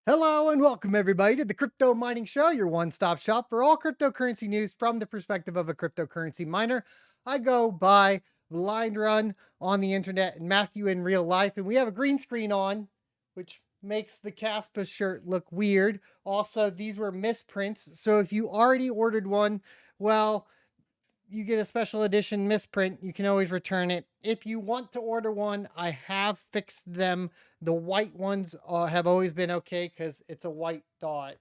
Hello and welcome everybody to the Crypto Mining Show, your one-stop shop for all cryptocurrency news from the perspective of a cryptocurrency miner. I go by Blind Run on the internet and Matthew in real life, and we have a green screen on, which makes the kaspa shirt look weird. Also, these were misprints, so if you already ordered one, well, you get a special edition misprint. You can always return it. If you want to order one, I have fixed them. The white ones have always been okay because it's a white dot.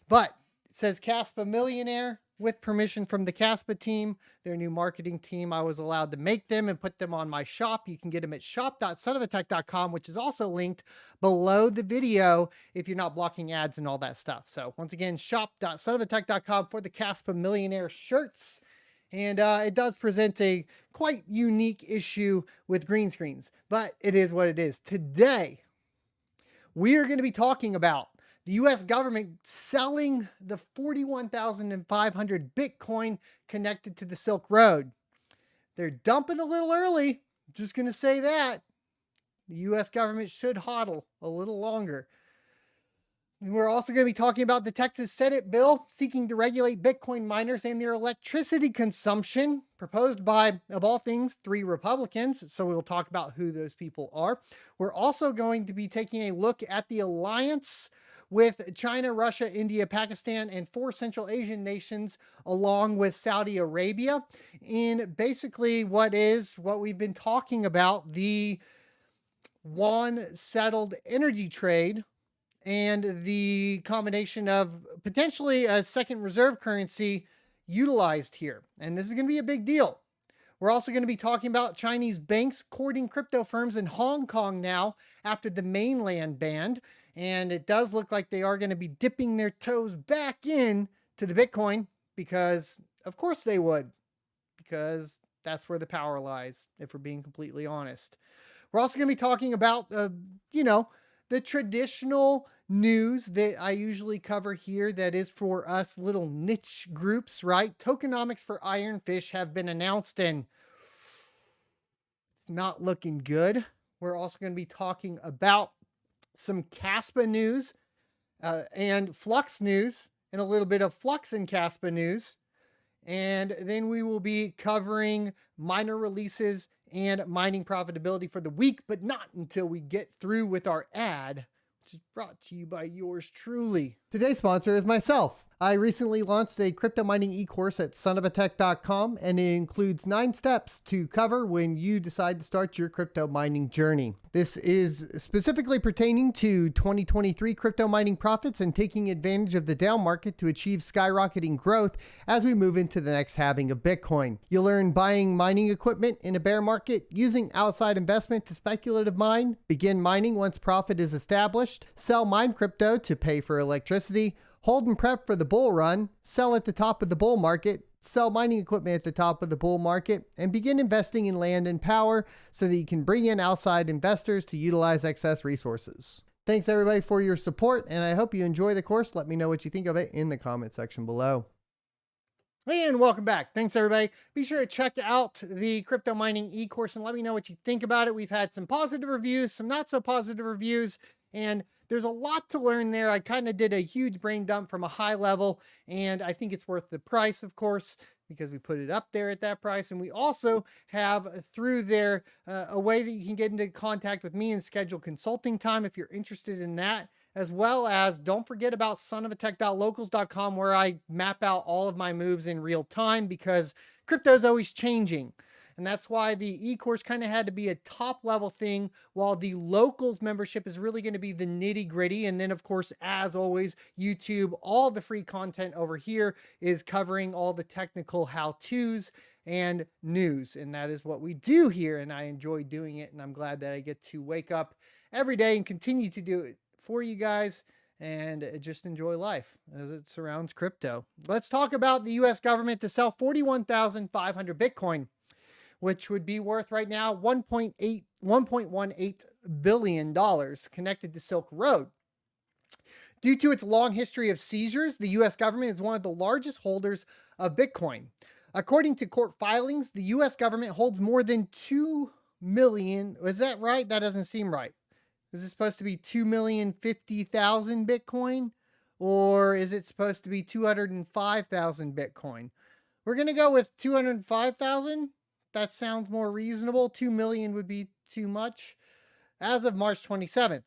But it says Kaspa Millionaire with permission from the Kaspa team, their new marketing team. I was allowed to make them and put them on my shop. You can get them at shop.sonofatech.com, which is also linked below the video if you're not blocking ads and all that stuff. So once again, shop.sonofatech.com for the Kaspa Millionaire shirts. And it does present a quite unique issue with green screens, but it is what it is. Today, we are going to be talking about the US government selling the 41,500 Bitcoin connected to the Silk Road. They're dumping a little early. Just going to say that. The US government should hodl a little longer. We're also going to be talking about the Texas Senate bill seeking to regulate Bitcoin miners and their electricity consumption, proposed by, of all things, 3 Republicans. So we'll talk about who those people are. We're also going to be taking a look at the alliance with China, Russia, India, Pakistan, and 4 Central Asian nations, along with Saudi Arabia, in basically what we've been talking about, the yuan settled energy trade and the combination of potentially a second reserve currency utilized here. And this is going to be a big deal. We're also going to be talking about Chinese banks courting crypto firms in Hong Kong now after the mainland banned. And it does look like they are going to be dipping their toes back in to the Bitcoin because, of course, they would, because that's where the power lies, if we're being completely honest. We're also going to be talking about, the traditional news that I usually cover here that is for us little niche groups, right? Tokenomics for Ironfish have been announced and not looking good. We're also going to be talking about some kaspa news and Flux news and a little bit of Flux and kaspa news. And then we will be covering miner releases and mining profitability for the week, but not until we get through with our ad, which is brought to you by yours truly. Today's sponsor is myself. I recently launched a crypto mining e-course at sonofatech.com, and it includes 9 steps to cover when you decide to start your crypto mining journey. This is specifically pertaining to 2023 crypto mining profits and taking advantage of the down market to achieve skyrocketing growth as we move into the next halving of Bitcoin. You'll learn buying mining equipment in a bear market, using outside investment to speculative mine, begin mining once profit is established, sell mine crypto to pay for electricity, hold and prep for the bull run, sell at the top of the bull market, sell mining equipment at the top of the bull market, and begin investing in land and power so that you can bring in outside investors to utilize excess resources. Thanks everybody for your support, and I hope you enjoy the course. Let me know what you think of it in the comment section below. And welcome back. Thanks everybody. Be sure to check out the crypto mining e-course and let me know what you think about it. We've had some positive reviews, some not so positive reviews, and there's a lot to learn there. I kind of did a huge brain dump from a high level, and I think it's worth the price, of course, because we put it up there at that price. And we also have through there a way that you can get into contact with me and schedule consulting time if you're interested in that, as well as don't forget about sonofatech.locals.com, where I map out all of my moves in real time because crypto is always changing. And that's why the e-course kind of had to be a top level thing, while the locals membership is really going to be the nitty gritty. And then of course, as always, YouTube, all the free content over here is covering all the technical how-tos and news. And that is what we do here. And I enjoy doing it. And I'm glad that I get to wake up every day and continue to do it for you guys and just enjoy life as it surrounds crypto. Let's talk about the US government to sell 41,500 Bitcoin, which would be worth right now $1.18 billion connected to Silk Road. Due to its long history of seizures, the US government is one of the largest holders of Bitcoin. According to court filings, the US government holds more than 2 million. Is that right? That doesn't seem right. Is it supposed to be 2,050,000 Bitcoin? Or is it supposed to be 205,000 Bitcoin? We're going to go with 205,000. That sounds more reasonable. 2 million would be too much. As of March 27th,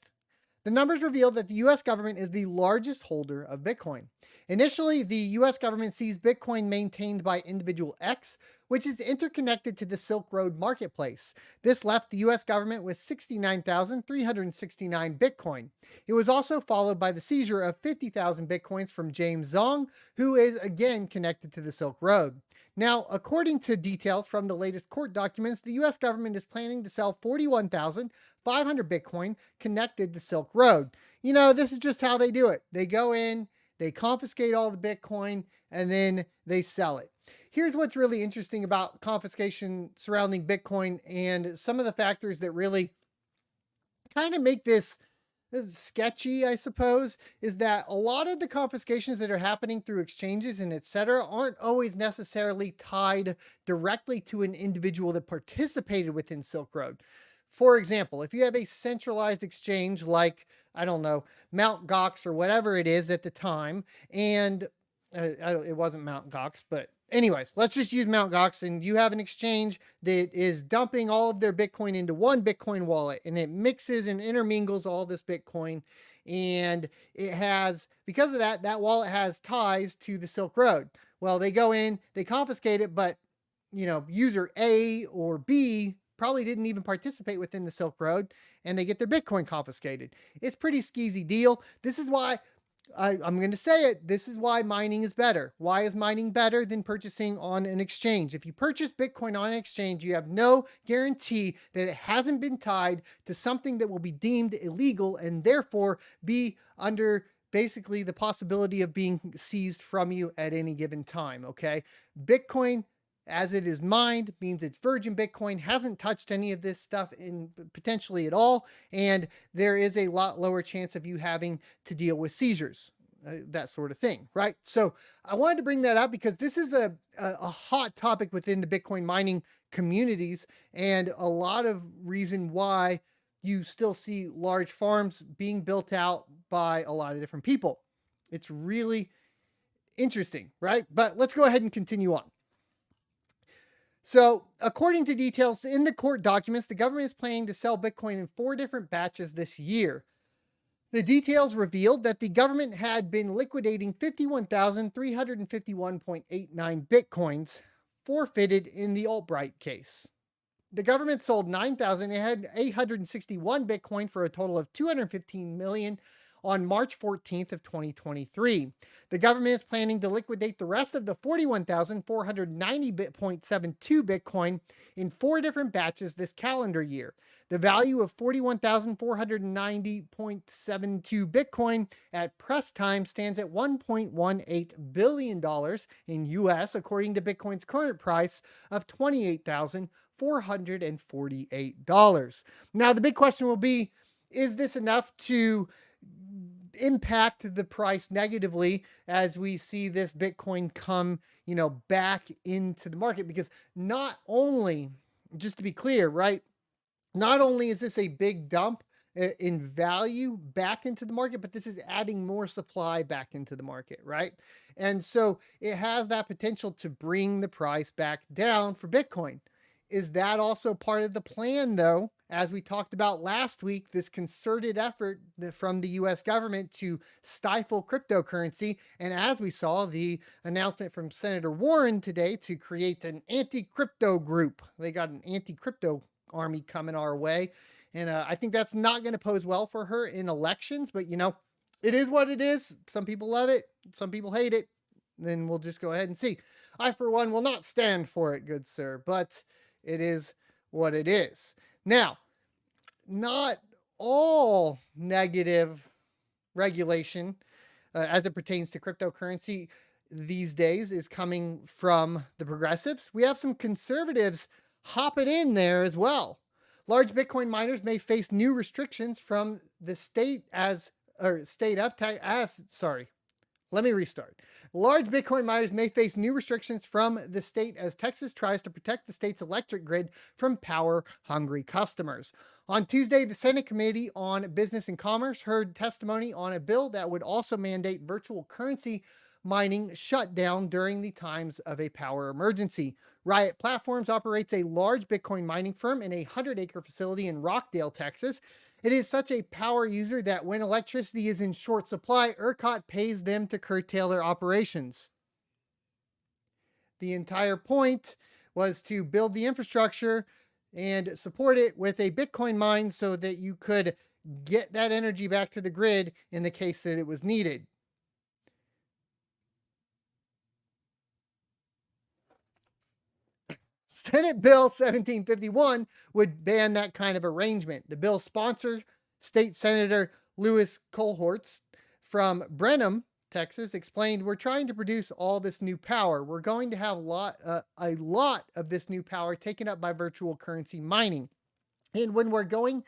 the numbers reveal that the US government is the largest holder of Bitcoin. Initially, the US government sees Bitcoin maintained by individual X, which is interconnected to the Silk Road marketplace. This left the US government with 69,369 Bitcoin. It was also followed by the seizure of 50,000 Bitcoins from James Zong, who is again connected to the Silk Road. Now, according to details from the latest court documents, the US government is planning to sell 41,500 Bitcoin connected to Silk Road. You know, this is just how they do it. They go in, they confiscate all the Bitcoin, and then they sell it. Here's what's really interesting about confiscation surrounding Bitcoin and some of the factors that really kind of make this sketchy, I suppose, is that a lot of the confiscations that are happening through exchanges and etc. aren't always necessarily tied directly to an individual that participated within Silk Road. For example, if you have a centralized exchange like, I don't know, Mt. Gox or whatever it is at the time, and it wasn't Mt. Gox, but anyways, let's just use Mt. Gox, and you have an exchange that is dumping all of their Bitcoin into one Bitcoin wallet, and it mixes and intermingles all this Bitcoin, and it has, because of that, that wallet has ties to the Silk Road. Well, they go in, they confiscate it, but, you know, user A or B probably didn't even participate within the Silk Road, and they get their Bitcoin confiscated. It's pretty skeezy deal. This is why I'm going to say it. This is why mining is better. Why is mining better than purchasing on an exchange? If you purchase Bitcoin on an exchange, you have no guarantee that it hasn't been tied to something that will be deemed illegal and therefore be under basically the possibility of being seized from you at any given time. Okay. Bitcoin, as it is mined, means it's virgin Bitcoin, hasn't touched any of this stuff in potentially at all, and there is a lot lower chance of you having to deal with seizures, that sort of thing, right? So I wanted to bring that up because this is a hot topic within the Bitcoin mining communities, and a lot of reason why you still see large farms being built out by a lot of different people. It's really interesting, right? But let's go ahead and continue on. So, according to details in the court documents, the government is planning to sell Bitcoin in 4 different batches this year. The details revealed that the government had been liquidating 51,351.89 Bitcoins forfeited in the Albright case. The government sold 9,861 Bitcoin for a total of 215 million on March 14th of 2023. The government is planning to liquidate the rest of the 41,490.72 Bitcoin in 4 different batches this calendar year. The value of 41,490.72 Bitcoin at press time stands at $1.18 billion in US, according to Bitcoin's current price of $28,448. Now, the big question will be, is this enough to impact the price negatively as we see this Bitcoin come, back into the market? Because not only, just to be clear, right, not only is this a big dump in value back into the market, but this is adding more supply back into the market, right? And so it has that potential to bring the price back down for Bitcoin. Is that also part of the plan, though? As we talked about last week, this concerted effort from the US government to stifle cryptocurrency. And as we saw, the announcement from Senator Warren today to create an anti-crypto group. They got an anti-crypto army coming our way. And I think that's not going to pose well for her in elections. But, it is what it is. Some people love it. Some people hate it. Then we'll just go ahead and see. I, for one, will not stand for it, good sir. But it is what it is. Now, not all negative regulation as it pertains to cryptocurrency these days is coming from the progressives. We have some conservatives hopping in there as well. Large Bitcoin miners may face new restrictions from the state Let me restart. Large Bitcoin miners may face new restrictions from the state as Texas tries to protect the state's electric grid from power-hungry customers. On Tuesday, the Senate Committee on Business and Commerce heard testimony on a bill that would also mandate virtual currency mining shut down during the times of a power emergency. Riot Platforms operates a large Bitcoin mining firm in a 100-acre facility in Rockdale, Texas. It is such a power user that when electricity is in short supply, ERCOT pays them to curtail their operations. The entire point was to build the infrastructure and support it with a Bitcoin mine so that you could get that energy back to the grid in the case that it was needed. Senate Bill 1751 would ban that kind of arrangement. The bill's sponsor, State Senator Louis Colhorts from Brenham, Texas, explained, "We're trying to produce all this new power. We're going to have a lot of this new power taken up by virtual currency mining. And then we're going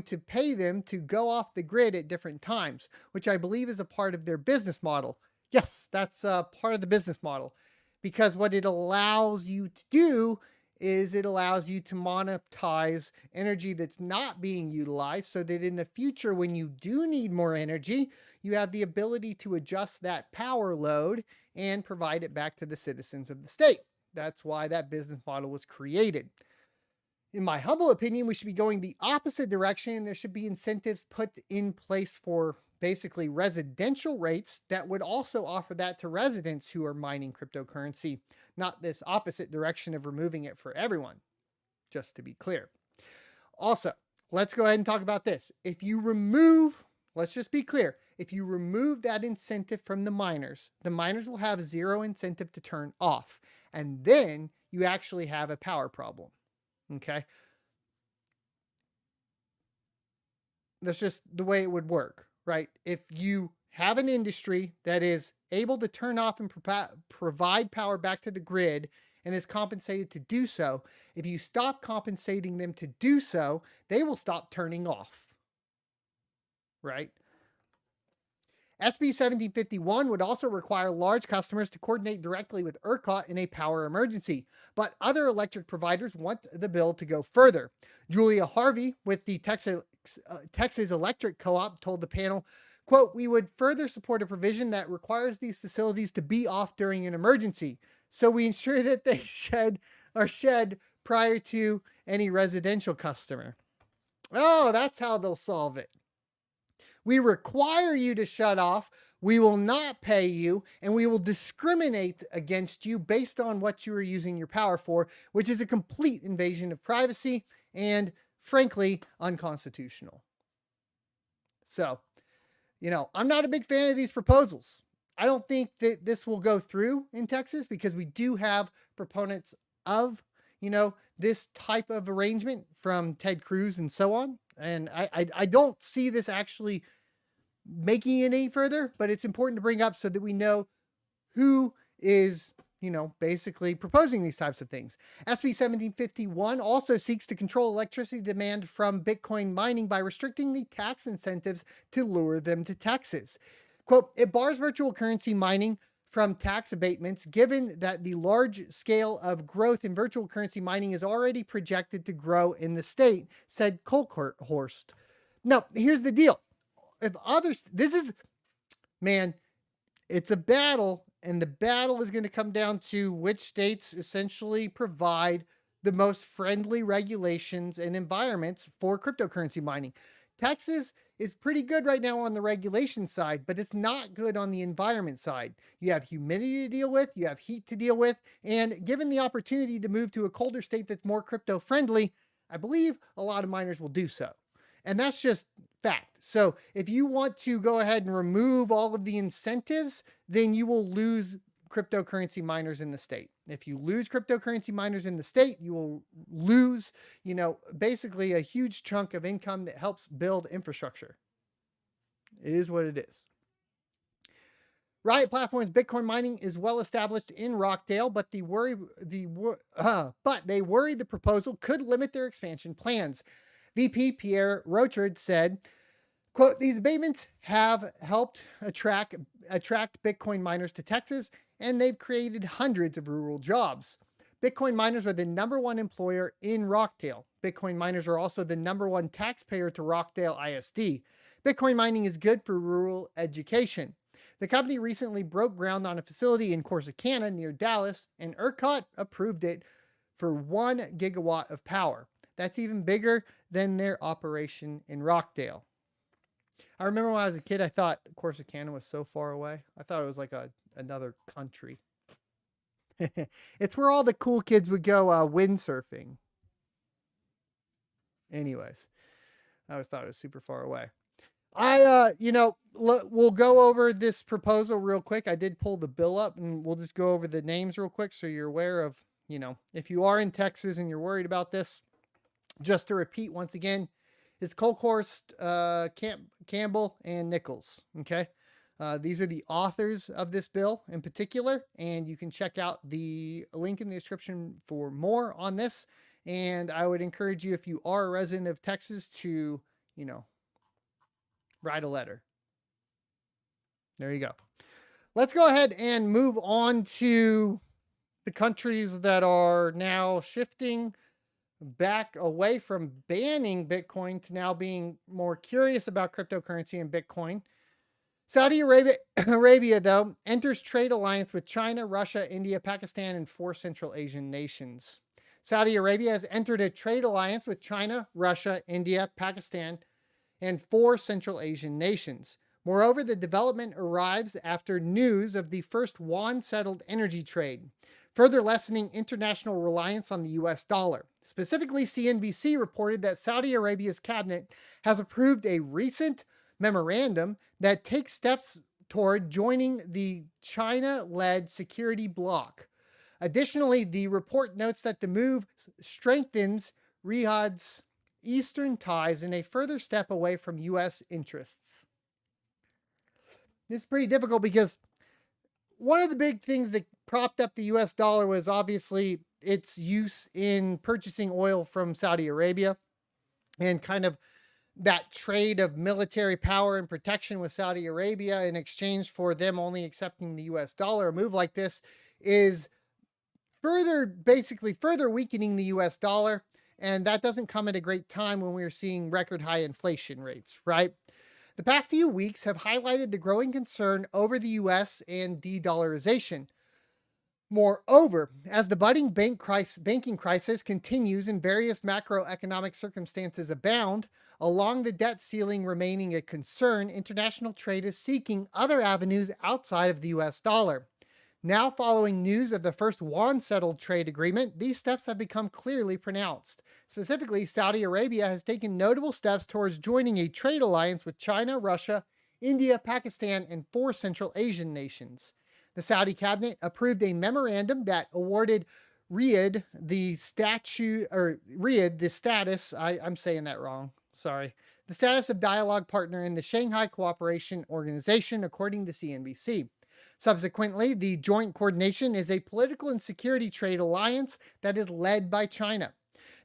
to pay them to go off the grid at different times, which I believe is a part of their business model." Yes, that's part of the business model. Because what it allows you to do is it allows you to monetize energy that's not being utilized so that in the future, when you do need more energy, you have the ability to adjust that power load and provide it back to the citizens of the state. That's why that business model was created. In my humble opinion, we should be going the opposite direction. There should be incentives put in place for basically residential rates that would also offer that to residents who are mining cryptocurrency, not this opposite direction of removing it for everyone, just to be clear. Also, let's go ahead and talk about this. Let's just be clear, if you remove that incentive from the miners will have zero incentive to turn off, and then you actually have a power problem, okay? That's just the way it would work. Right? If you have an industry that is able to turn off and provide power back to the grid and is compensated to do so, if you stop compensating them to do so, they will stop turning off. Right? SB 1751 would also require large customers to coordinate directly with ERCOT in a power emergency, but other electric providers want the bill to go further. Julia Harvey with the Texas Electric Co-op told the panel, quote, "We would further support a provision that requires these facilities to be off during an emergency, so we ensure that they are shed prior to any residential customer." Oh, that's how they'll solve it. We require you to shut off, we will not pay you, and we will discriminate against you based on what you are using your power for, which is a complete invasion of privacy and, frankly, unconstitutional. So, I'm not a big fan of these proposals. I don't think that this will go through in Texas because we do have proponents of, this type of arrangement from Ted Cruz and so on. And I don't see this actually making it any further, but it's important to bring up so that we know who is, basically proposing these types of things. SB 1751 also seeks to control electricity demand from Bitcoin mining by restricting the tax incentives to lure them to Texas. Quote, "It bars virtual currency mining from tax abatements, given that the large scale of growth in virtual currency mining is already projected to grow in the state," said Colhorst. Now, here's the deal. It's a battle, and the battle is going to come down to which states essentially provide the most friendly regulations and environments for cryptocurrency mining. Texas is pretty good right now on the regulation side, but it's not good on the environment side. You have humidity to deal with, you have heat to deal with, and given the opportunity to move to a colder state that's more crypto friendly, I believe a lot of miners will do so. And that's just fact. So if you want to go ahead and remove all of the incentives, then you will lose cryptocurrency miners in the state. If you lose cryptocurrency miners in the state, you will lose, basically a huge chunk of income that helps build infrastructure. It is what it is. Riot Platforms Bitcoin mining is well established in Rockdale, but they worry the proposal could limit their expansion plans. VP Pierre Rochard said, Quote, these abatements have helped attract Bitcoin miners to Texas, and they've created hundreds of rural jobs. Bitcoin miners are the #1 employer in Rockdale. Bitcoin miners are also the #1 taxpayer to Rockdale ISD. Bitcoin mining is good for rural education. The company recently broke ground on a facility in Corsicana near Dallas, and ERCOT approved it for 1 gigawatt of power. That's even bigger than their operation in Rockdale. I remember when I was a kid, I thought Corsicana was so far away. I thought it was like another country. It's where all the cool kids would go windsurfing. Anyways, I always thought it was super far away. We'll go over this proposal real quick. I did pull the bill up, and we'll just go over the names real quick so you're aware of, if you are in Texas and you're worried about this. Just to repeat once again, it's Colhorst, Campbell, and Nichols. Okay. These are the authors of this bill in particular, and you can check out the link in the description for more on this. And I would encourage you, if you are a resident of Texas, to, write a letter. There you go. Let's go ahead and move on to the countries that are now shifting back away from banning Bitcoin to now being more curious about cryptocurrency and Bitcoin. Saudi Arabia, though, enters trade alliance with China, Russia, India, Pakistan, and 4 Central Asian nations. Saudi Arabia has entered a trade alliance with China, Russia, India, Pakistan, and 4 Central Asian nations. Moreover, the development arrives after news of the first yuan-settled energy trade, further lessening international reliance on the US dollar. Specifically, CNBC reported that Saudi Arabia's cabinet has approved a recent memorandum that takes steps toward joining the China-led security bloc. Additionally, the report notes that the move strengthens Riyadh's Eastern ties in a further step away from U.S. interests. This is pretty difficult because one of the big things that propped up the U.S. dollar was obviously its use in purchasing oil from Saudi Arabia, and kind of that trade of military power and protection with Saudi Arabia in exchange for them only accepting the US dollar. A move like this is basically further weakening the US dollar. And that doesn't come at a great time when we're seeing record high inflation rates, right? The past few weeks have highlighted the growing concern over the US and de-dollarization. Moreover, as the budding banking crisis continues and various macroeconomic circumstances abound, along the debt ceiling remaining a concern, international trade is seeking other avenues outside of the US dollar. Now, following news of the first yuan-settled trade agreement, these steps have become clearly pronounced. Specifically, Saudi Arabia has taken notable steps towards joining a trade alliance with China, Russia, India, Pakistan, and 4 Central Asian nations. The Saudi cabinet approved a memorandum that awarded Riyadh the status, I'm saying that wrong, sorry, the status of dialogue partner in the Shanghai Cooperation Organization, according to CNBC. Subsequently, the joint coordination is a political and security trade alliance that is led by China.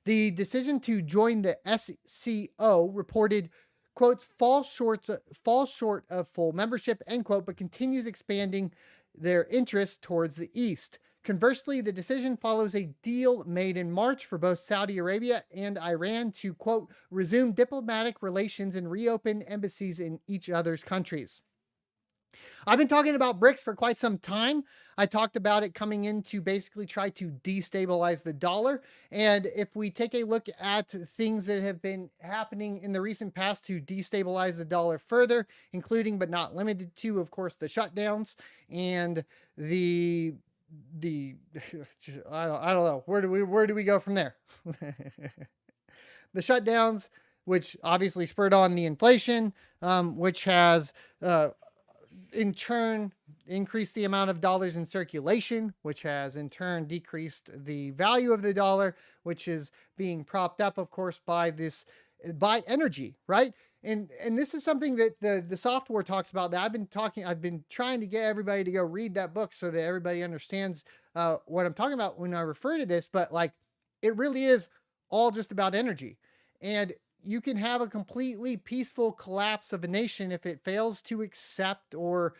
The decision to join the SCO reported, quote, falls short of full membership, end quote, but continues expanding their interests towards the east. Conversely, the decision follows a deal made in March for both Saudi Arabia and Iran to, quote, resume diplomatic relations and reopen embassies in each other's countries. I've been talking about BRICS for quite some time. I talked about it coming in to basically try to destabilize the dollar. And if we take a look at things that have been happening in the recent past to destabilize the dollar further, including but not limited to, of course, the shutdowns and the I don't know. Where do we go from there? The shutdowns, which obviously spurred on the inflation, which has in turn increased the amount of dollars in circulation, which has in turn decreased the value of the dollar, which is being propped up, of course, by energy, right? And this is something that the software talks about, that I've been trying to get everybody to go read that book so that everybody understands what I'm talking about when I refer to this, but like, it really is all just about energy. And you can have a completely peaceful collapse of a nation if it fails to accept or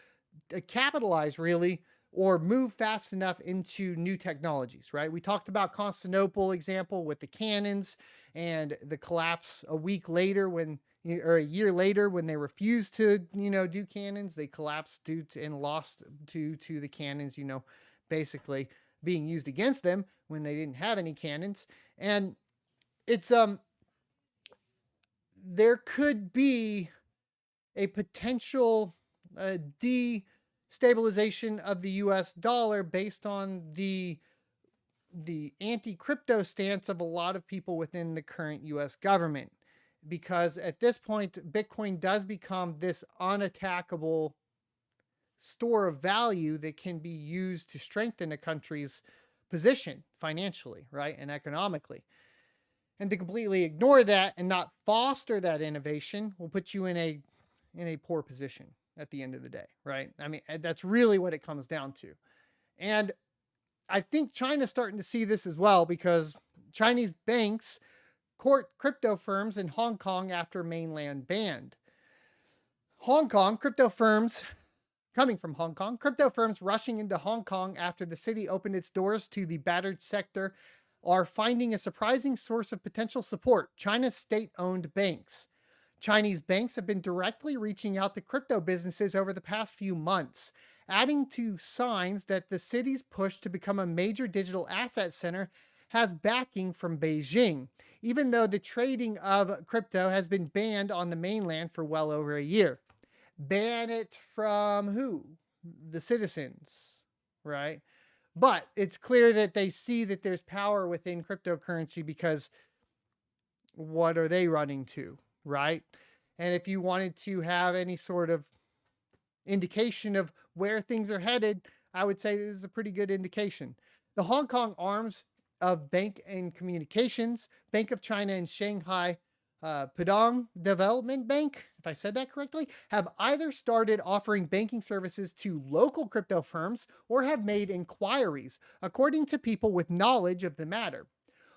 capitalize really, or move fast enough into new technologies, right? We talked about Constantinople example with the cannons and the collapse a week later or a year later when they refused to, do cannons. They collapsed and lost due to the cannons, basically being used against them when they didn't have any cannons. And it's there could be a potential destabilization of the US dollar based on the anti-crypto stance of a lot of people within the current US government. Because at this point, Bitcoin does become this unattackable store of value that can be used to strengthen a country's position financially, right, and economically. And to completely ignore that and not foster that innovation will put you in a poor position at the end of the day, right? I mean, that's really what it comes down to. And I think China's starting to see this as well, because Chinese banks court crypto firms in Hong Kong after mainland banned. Hong Kong, crypto firms coming from Hong Kong, crypto firms rushing into Hong Kong after the city opened its doors to the battered sector are finding a surprising source of potential support: China's state-owned banks. Chinese banks have been directly reaching out to crypto businesses over the past few months, adding to signs that the city's push to become a major digital asset center has backing from Beijing, even though the trading of crypto has been banned on the mainland for well over a year. Ban it from who? The citizens, right? But it's clear that they see that there's power within cryptocurrency, because what are they running to, right? And if you wanted to have any sort of indication of where things are headed, I would say this is a pretty good indication. The Hong Kong arms of Bank and Communications, Bank of China and Shanghai Pudong Development Bank, if I said that correctly, have either started offering banking services to local crypto firms or have made inquiries, according to people with knowledge of the matter.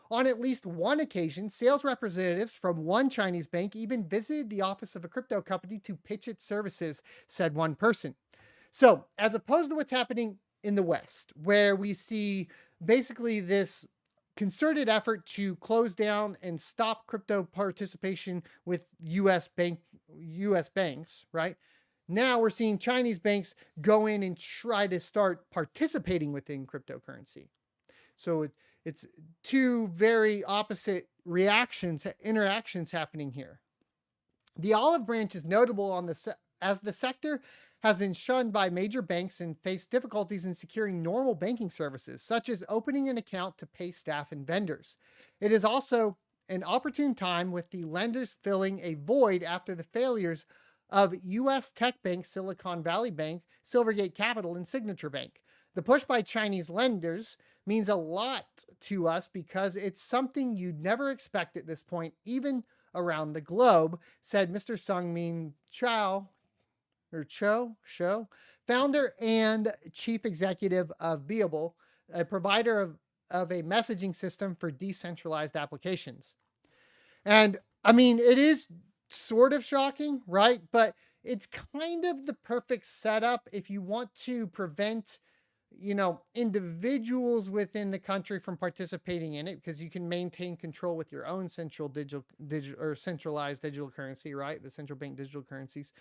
On at least one occasion, sales representatives from one Chinese bank even visited the office of a crypto company to pitch its services, said one person. So, as opposed to what's happening in the West, where we see basically this concerted effort to close down and stop crypto participation with US banks, right? Now we're seeing Chinese banks go in and try to start participating within cryptocurrency. So it's two very opposite interactions happening here. The olive branch is notable as the sector has been shunned by major banks and faced difficulties in securing normal banking services, such as opening an account to pay staff and vendors. It is also an opportune time, with the lenders filling a void after the failures of U.S. tech banks Silicon Valley Bank, Silvergate Capital, and Signature Bank. The push by Chinese lenders means a lot to us because it's something you'd never expect at this point, even around the globe, said Mr. Sungmin Cho, founder and chief executive of Beable, a provider of a messaging system for decentralized applications. And I mean, it is sort of shocking, right? But it's kind of the perfect setup if you want to prevent, individuals within the country from participating in it, because you can maintain control with your own centralized digital currency, right? The central bank digital currencies.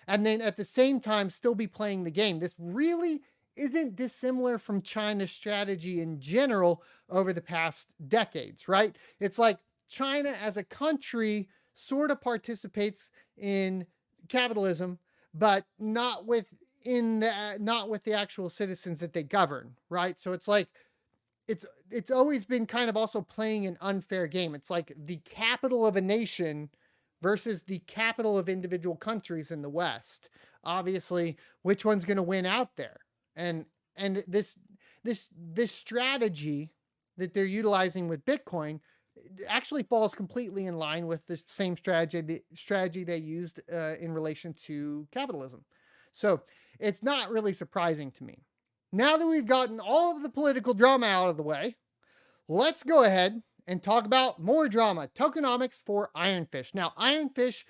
And then at the same time, still be playing the game. This really isn't dissimilar from China's strategy in general over the past decades, right? It's like China as a country sort of participates in capitalism, but not with the actual citizens that they govern, right? So it's like it's always been kind of also playing an unfair game. It's like the capital of a nation versus the capital of individual countries in the West. Obviously, which one's going to win out there? And this strategy that they're utilizing with Bitcoin actually falls completely in line with the same strategy they used in relation to capitalism. So it's not really surprising to me. Now that we've gotten all of the political drama out of the way, let's go ahead and talk about more drama, tokenomics for Ironfish. Now, Ironfish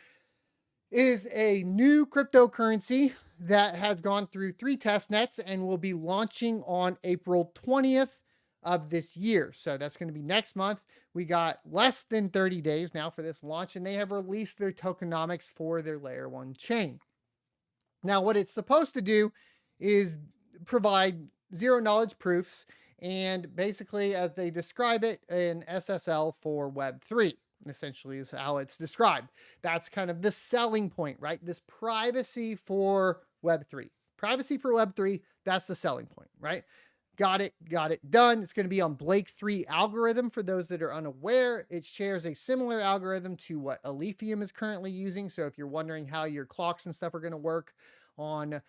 is a new cryptocurrency that has gone through 3 test nets and will be launching on April 20th of this year. So that's going to be next month. We got less than 30 days now for this launch, and they have released their tokenomics for their layer 1 chain. Now, what it's supposed to do is provide zero knowledge proofs and basically, as they describe it, an SSL for Web3. Essentially is how it's described. That's kind of the selling point, right? This privacy for Web3. Privacy for Web3, that's the selling point, right? Got it done. It's going to be on Blake 3 algorithm. For those that are unaware, it shares a similar algorithm to what Alephium is currently using. So if you're wondering how your clocks and stuff are going to work on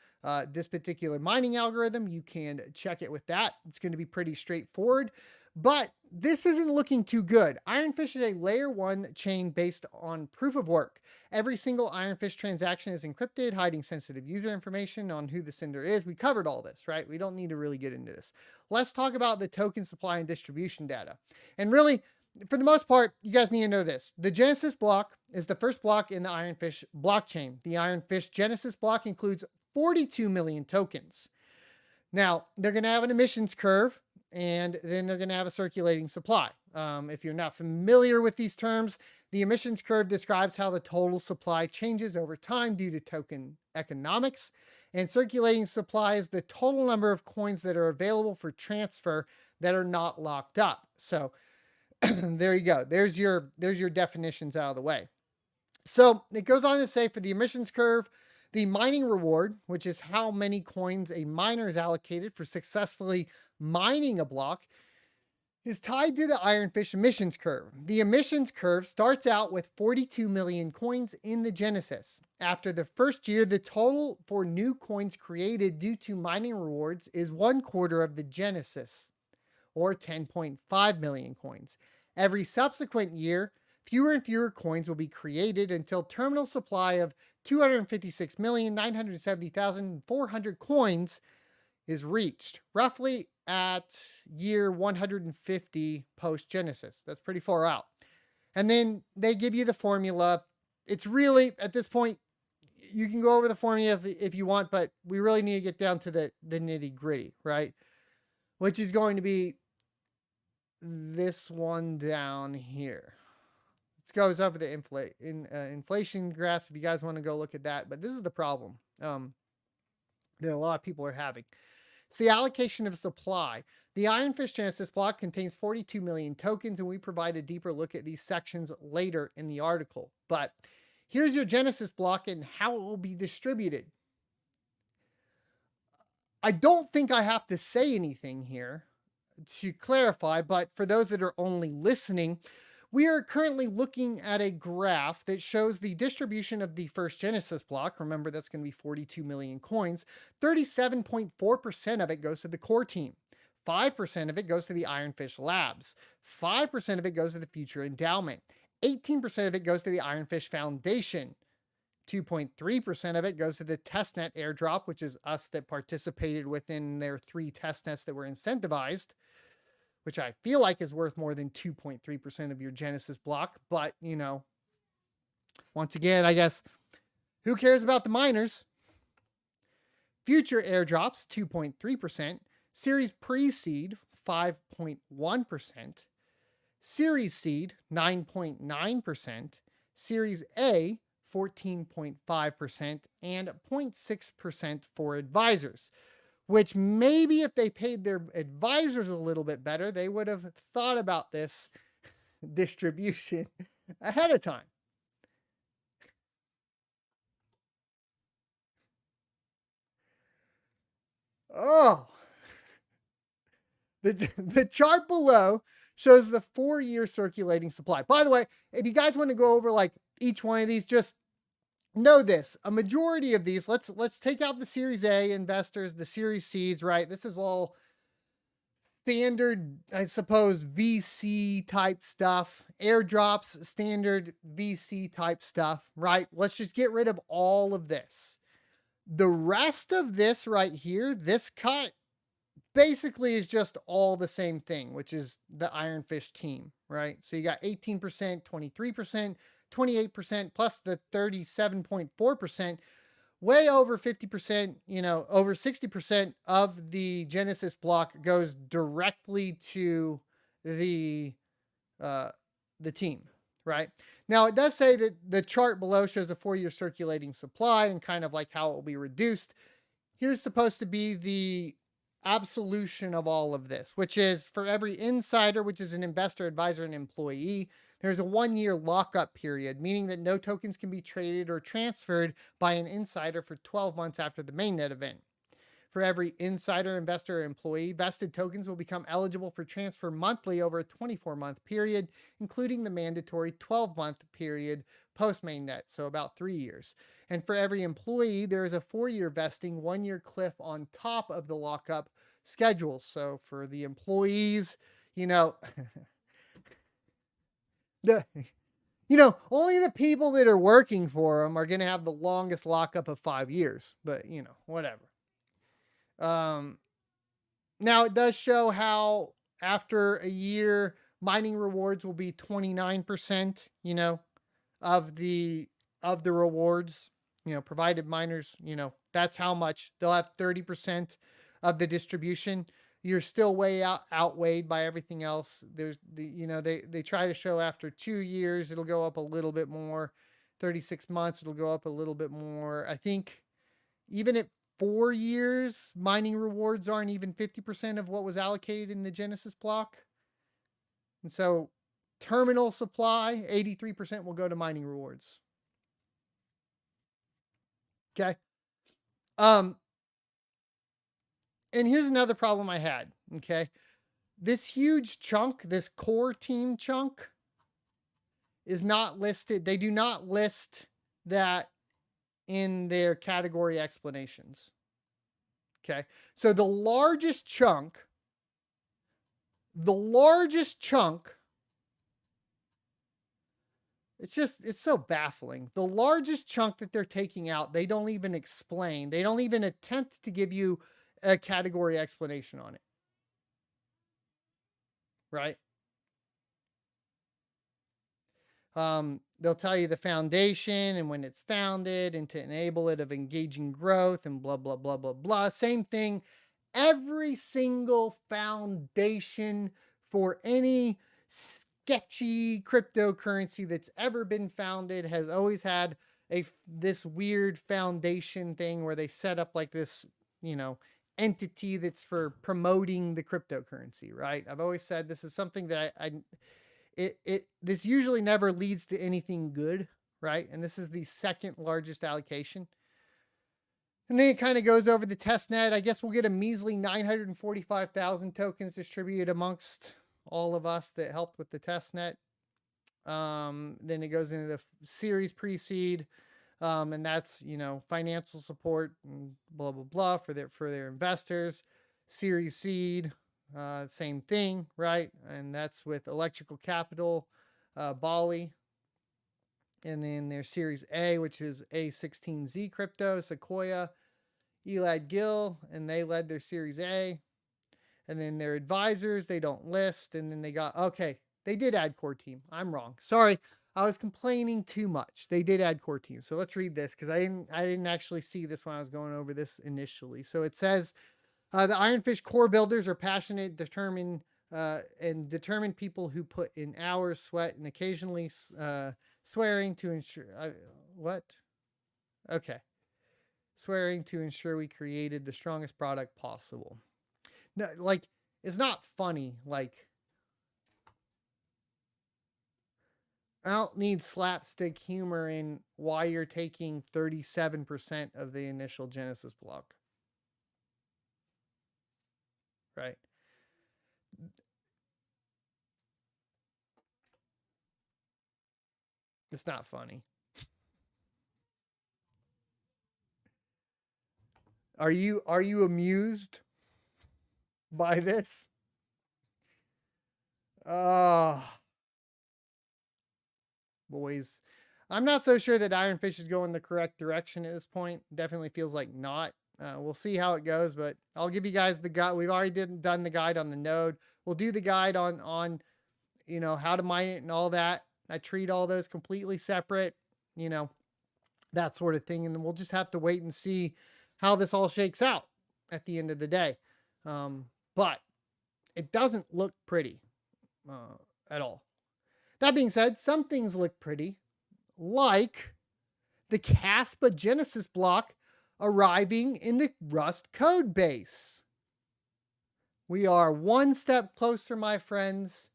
this particular mining algorithm, you can check it with that. It's going to be pretty straightforward. But this isn't looking too good. Ironfish is a layer 1 chain based on proof of work. Every single Ironfish transaction is encrypted, hiding sensitive user information on who the sender is. We covered all this, right? We don't need to really get into this. Let's talk about the token supply and distribution data. And really, for the most part, you guys need to know this. The Genesis block is the first block in the Ironfish blockchain. The Ironfish Genesis block includes 42 million tokens. Now, they're going to have an emissions curve, and then they're going to have a circulating supply. If you're not familiar with these terms, the emissions curve describes how the total supply changes over time due to token economics, and circulating supply is the total number of coins that are available for transfer that are not locked up. So there you go. There's your definitions out of the way. So it goes on to say for the emissions curve, the mining reward, which is how many coins a miner is allocated for successfully mining a block, is tied to the Ironfish emissions curve. The emissions curve starts out with 42 million coins in the Genesis. After the first year, the total for new coins created due to mining rewards is 1/4 of the Genesis, or 10.5 million coins. Every subsequent year, fewer and fewer coins will be created until terminal supply of 256,970,400 coins is reached, roughly at year 150 post-Genesis. That's pretty far out. And then they give you the formula. It's really, at this point, you can go over the formula if you want, but we really need to get down to the nitty-gritty, right? Which is going to be this one down here. It goes over the inflation graph if you guys want to go look at that. But this is the problem that a lot of people are having. It's the allocation of supply. The Ironfish Genesis block contains 42 million tokens, and we provide a deeper look at these sections later in the article. But here's your Genesis block and how it will be distributed. I don't think I have to say anything here to clarify, but for those that are only listening, we are currently looking at a graph that shows the distribution of the first Genesis block. Remember, that's going to be 42 million coins. 37.4% of it goes to the core team. 5% of it goes to the Ironfish Labs. 5% of it goes to the Future Endowment. 18% of it goes to the Ironfish Foundation. 2.3% of it goes to the testnet airdrop, which is us that participated within their 3 testnets that were incentivized, which I feel like is worth more than 2.3% of your Genesis block. But, you know, once again, I guess, who cares about the miners? Future airdrops, 2.3%. Series pre-seed, 5.1%. Series seed, 9.9%. Series A, 14.5%. And 0.6% for advisors. Which maybe if they paid their advisors a little bit better, they would have thought about this distribution ahead of time. Oh, the chart below shows the 4-year circulating supply. By the way, if you guys want to go over like each one of these, just know this, a majority of these, let's take out the Series A investors, the Series Seeds, right? This is all standard, I suppose, VC type stuff, airdrops, standard VC type stuff, right? Let's just get rid of all of this. The rest of this right here, this cut, basically is just all the same thing, which is the Ironfish team, right? So you got 18%, 23%, 28%, plus the 37.4%, way over 50%, over 60% of the Genesis block goes directly to the team, right? Now, it does say that the chart below shows a 4-year circulating supply and kind of like how it will be reduced. Here's supposed to be the absolution of all of this, which is for every insider, which is an investor, advisor, and employee, there's a 1-year lockup period, meaning that no tokens can be traded or transferred by an insider for 12 months after the mainnet event. For every insider, investor, or employee, vested tokens will become eligible for transfer monthly over a 24-month period, including the mandatory 12-month period post-mainnet, so about 3 years. And for every employee, there is a 4-year vesting, 1-year cliff on top of the lockup schedule. So for the employees, only the people that are working for them are going to have the longest lockup of 5 years, but whatever. Now it does show how after a year, mining rewards will be 29%, of the rewards, provided miners, that's how much they'll have 30% of the distribution. You're still way outweighed by everything else. There's they try to show after 2 years, it'll go up a little bit more. 36 months, it'll go up a little bit more. I think even at 4 years, mining rewards aren't even 50% of what was allocated in the Genesis block. And so terminal supply, 83% will go to mining rewards. Okay. And here's another problem I had. Okay. This huge chunk, this core team chunk, is not listed. They do not list that in their category explanations. Okay. So the largest chunk, it's so baffling. The largest chunk that they're taking out, they don't even explain. They don't even attempt to give you a category explanation on it. Right? They'll tell you the foundation and when it's founded and to enable it of engaging growth and blah, blah, blah, blah, blah. Same thing. Every single foundation for any sketchy cryptocurrency that's ever been founded has always had this weird foundation thing where they set up like this, entity that's for promoting the cryptocurrency, right? I've always said this is something that this usually never leads to anything good, right? And this is the second largest allocation. And then it kind of goes over the test net. I guess we'll get a measly 945,000 tokens distributed amongst all of us that helped with the test net. Then it goes into the series pre-seed. And that's, financial support and blah, blah, blah for their investors. Series seed, same thing, right? And that's with Electrical Capital, Bali. And then their Series A, which is A16Z Crypto, Sequoia, Elad Gil, and they led their Series A. And then their advisors, they don't list. And then they did add core team. I'm wrong. Sorry, I was complaining too much. They did add core team. So let's read this because I didn't actually see this when I was going over this initially. So it says, the Ironfish core builders are passionate, determined people who put in hours, sweat, and occasionally swearing to ensure swearing to ensure we created the strongest product possible. No, it's not funny. I don't need slapstick humor in why you're taking 37% of the initial Genesis block. Right? It's not funny. Are you amused by this? Boys, I'm not so sure that Ironfish is going the correct direction at this point. Definitely feels like not. We'll see how it goes, but I'll give you guys the guide. We've already done the guide on the node. We'll do the guide on how to mine it and all that. I treat all those completely separate, that sort of thing. And then we'll just have to wait and see how this all shakes out at the end of the day. But it doesn't look pretty at all. That being said, some things look pretty, like the Kaspa Genesis block arriving in the Rust code base. We are one step closer, my friends,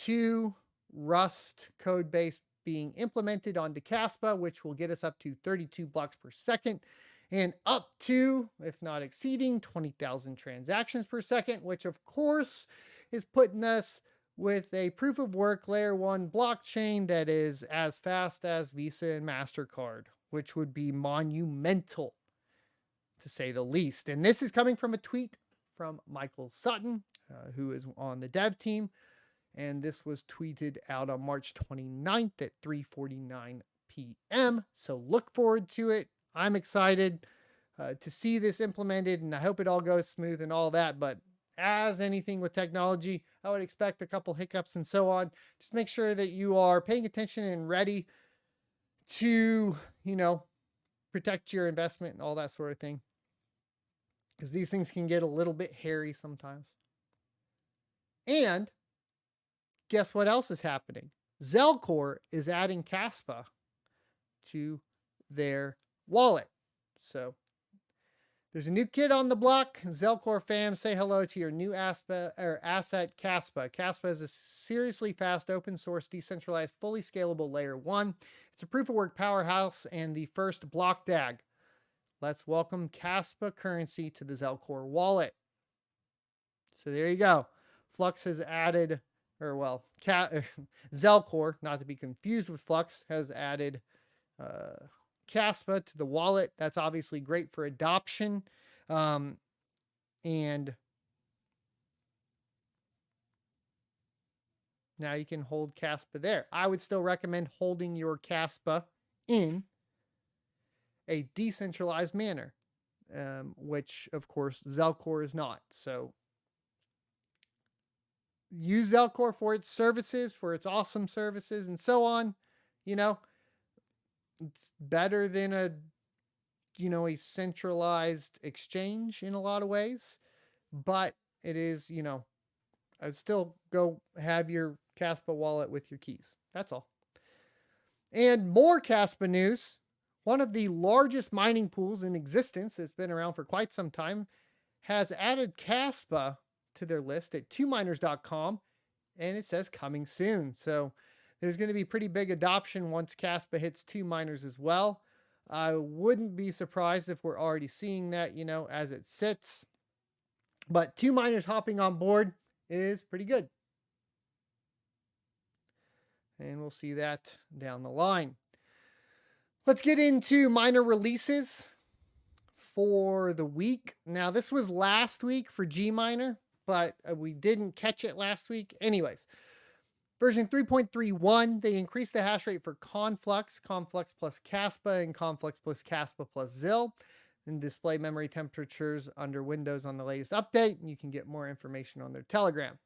to Rust code base being implemented onto Kaspa, which will get us up to 32 blocks per second and up to, if not exceeding, 20,000 transactions per second, which of course is putting us with a proof of work layer 1 blockchain that is as fast as Visa and MasterCard, which would be monumental, to say the least. And this is coming from a tweet from Michael Sutton, who is on the dev team. And this was tweeted out on March 29th at 3:49 p.m. So look forward to it. I'm excited to see this implemented, and I hope it all goes smooth and all that. But as anything with technology, I would expect a couple hiccups and so on. Just make sure that you are paying attention and ready to, protect your investment and all that sort of thing, because these things can get a little bit hairy sometimes. And guess what else is happening? Zelcore is adding kaspa to their wallet. So there's a new kid on the block. Zelcore fam, say hello to your new asset kaspa. Kaspa is a seriously fast, open source, decentralized, fully scalable layer 1. It's a proof of work powerhouse and the first block DAG. Let's welcome kaspa currency to the Zelcore wallet. So there you go. Flux has added, Zelcore, not to be confused with Flux, has added kaspa to the wallet. That's obviously great for adoption. And now you can hold kaspa there. I would still recommend holding your kaspa in a decentralized manner, which of course Zelcore is not. So use Zelcore for its services, for its awesome services and so on. It's better than a centralized exchange in a lot of ways, but it is, I'd still go have your kaspa wallet with your keys. That's all. And more kaspa news. One of the largest mining pools in existence that's been around for quite some time has added kaspa to their list at 2miners.com, and it says coming soon. So there's going to be pretty big adoption once kaspa hits 2miners as well. I wouldn't be surprised if we're already seeing that, as it sits. But 2miners hopping on board is pretty good. And we'll see that down the line. Let's get into miner releases for the week. Now, this was last week for Gminer, but we didn't catch it last week. Anyways, version 3.31, they increased the hash rate for Conflux plus kaspa, and Conflux plus kaspa plus ZIL, and display memory temperatures under Windows on the latest update. And you can get more information on their Telegram.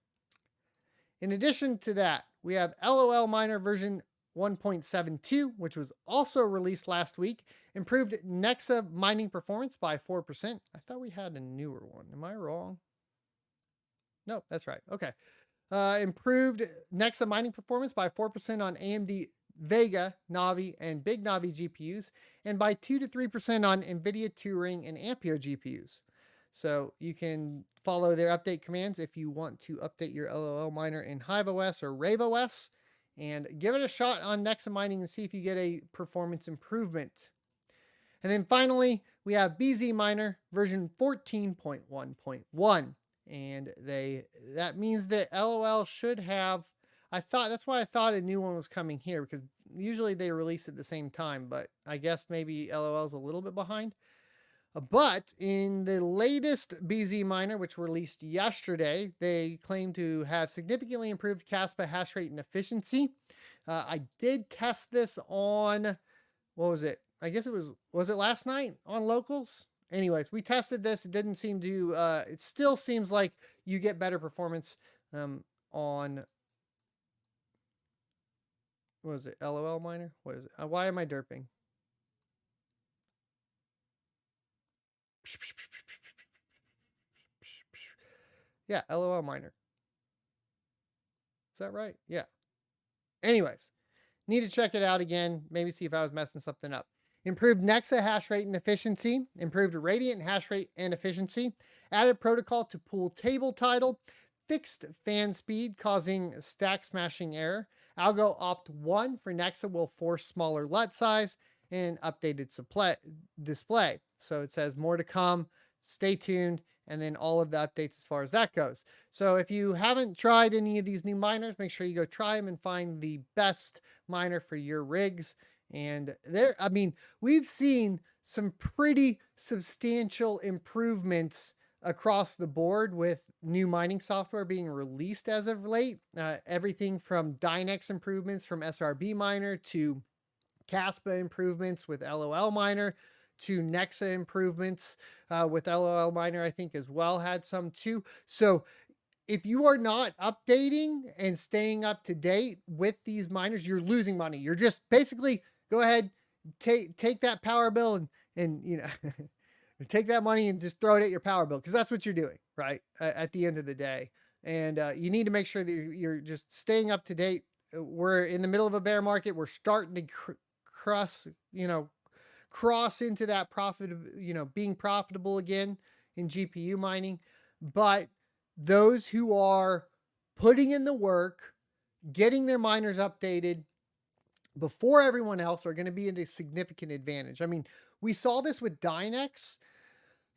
In addition to that, we have LOL Miner version 1.72, which was also released last week, improved Nexa mining performance by 4%. I thought we had a newer one. Am I wrong? No, that's right. Okay. Improved Nexa mining performance by 4% on AMD Vega, Navi, and Big Navi GPUs, and by 2 to 3% on NVIDIA Turing and Ampere GPUs. So you can follow their update commands if you want to update your LOL miner in HiveOS or RaveOS, and give it a shot on Nexa mining and see if you get a performance improvement. And then finally, we have BZ Miner version 14.1.1. And that means that LOL should have, that's why I thought a new one was coming here, because usually they release at the same time, but I guess maybe LOL is a little bit behind. But in the latest BZ Miner, which released yesterday, they claim to have significantly improved kaspa hash rate and efficiency. I did test this on, what was it? I guess was it last night on locals? anyways, we tested this. It didn't seem to, it still seems like you get better performance on, what is it, LOL miner? What is it? Why am I derping? Yeah, LOL miner. Is that right? Yeah. Anyways, need to check it out again. Maybe see if I was messing something up. Improved Nexa hash rate and efficiency. Improved Radiant hash rate and efficiency. Added protocol to pool table title. Fixed fan speed causing stack smashing error. Algo opt 1 for Nexa will force smaller LUT size and updated display. So it says more to come. Stay tuned. And then all of the updates as far as that goes. So if you haven't tried any of these new miners, make sure you go try them and find the best miner for your rigs. And there, I mean, we've seen some pretty substantial improvements across the board with new mining software being released as of late. Everything from Dynex improvements from SRB miner to kaspa improvements with LOL miner to Nexa improvements with LOL miner, I think as well had some too. So if you are not updating and staying up to date with these miners, you're losing money. You're just basically go ahead, take that power bill and you know, take that money and just throw it at your power bill because that's what you're doing, right? At the end of the day. And you need to make sure that you're just staying up to date. We're in the middle of a bear market. We're starting to cross into that profit, being profitable again in GPU mining. But those who are putting in the work, getting their miners updated before everyone else are going to be at a significant advantage. I mean, we saw this with Dynex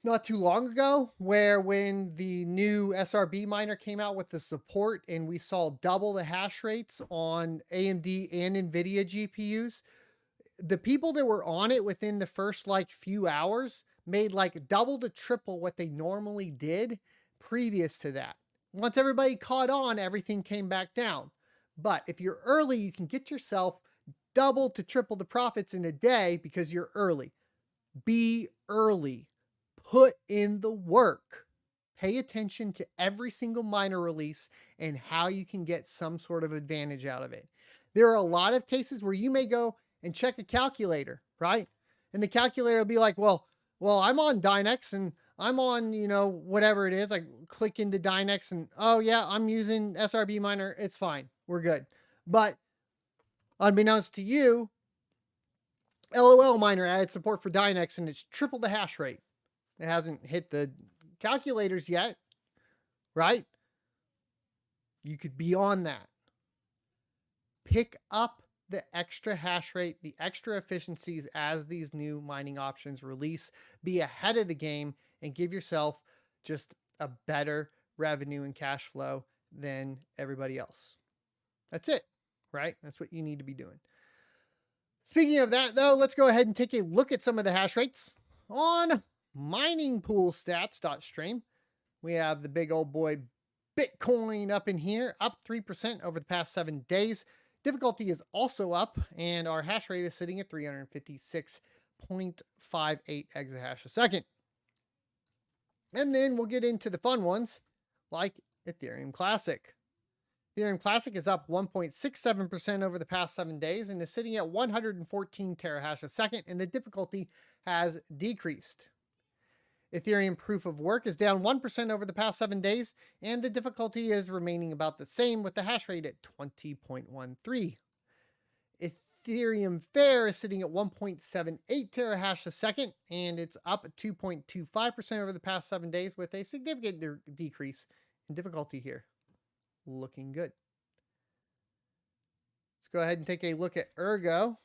not too long ago, where when the new SRB miner came out with the support and we saw double the hash rates on AMD and NVIDIA GPUs, the people that were on it within the first few hours made double to triple what they normally did previous to that. Once everybody caught on, everything came back down. But if you're early, you can get yourself double to triple the profits in a day because you're early. Be early. Put in the work. Pay attention to every single miner release and how you can get some sort of advantage out of it. There are a lot of cases where you may go and check a calculator, right? And the calculator will be like, well, I'm on Dynex and I'm on, whatever it is. I click into Dynex and, oh yeah, I'm using SRB miner. It's fine. We're good. But unbeknownst to you, LOL miner added support for Dynex and it's triple the hash rate. It hasn't hit the calculators yet, right? You could be on that. Pick up the extra hash rate, the extra efficiencies as these new mining options release. Be ahead of the game and give yourself just a better revenue and cash flow than everybody else. That's it, right? That's what you need to be doing. Speaking of that, though, let's go ahead and take a look at some of the hash rates on miningpoolstats.stream. We have the big old boy Bitcoin up in here, up 3% over the past 7 days. Difficulty is also up, and our hash rate is sitting at 356.58 exahash a second. And then we'll get into the fun ones, like Ethereum Classic. Ethereum Classic is up 1.67% over the past 7 days and is sitting at 114 terahash a second, and the difficulty has decreased. Ethereum Proof of Work is down 1% over the past 7 days, and the difficulty is remaining about the same with the hash rate at 20.13. Ethereum Fair is sitting at 1.78 terahash a second, and it's up 2.25% over the past 7 days with a significant decrease in difficulty here. Looking good. Let's go ahead and take a look at Ergo.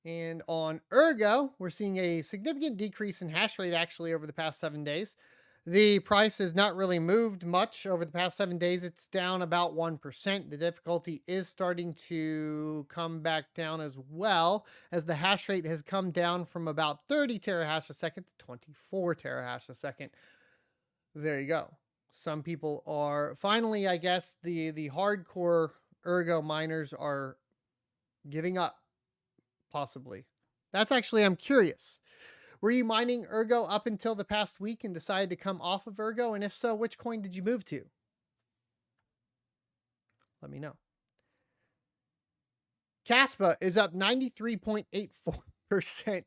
And on Ergo, we're seeing a significant decrease in hash rate actually over the past 7 days. The price has not really moved much over the past 7 days. It's down about 1%. The difficulty is starting to come back down as well, as the hash rate has come down from about 30 terahash a second to 24 terahash a second. There you go. Some people are finally, I guess, the hardcore Ergo miners are giving up. Possibly. That's actually, I'm curious. Were you mining Ergo up until the past week and decided to come off of Ergo? And if so, which coin did you move to? Let me know. Kaspa is up 93.84%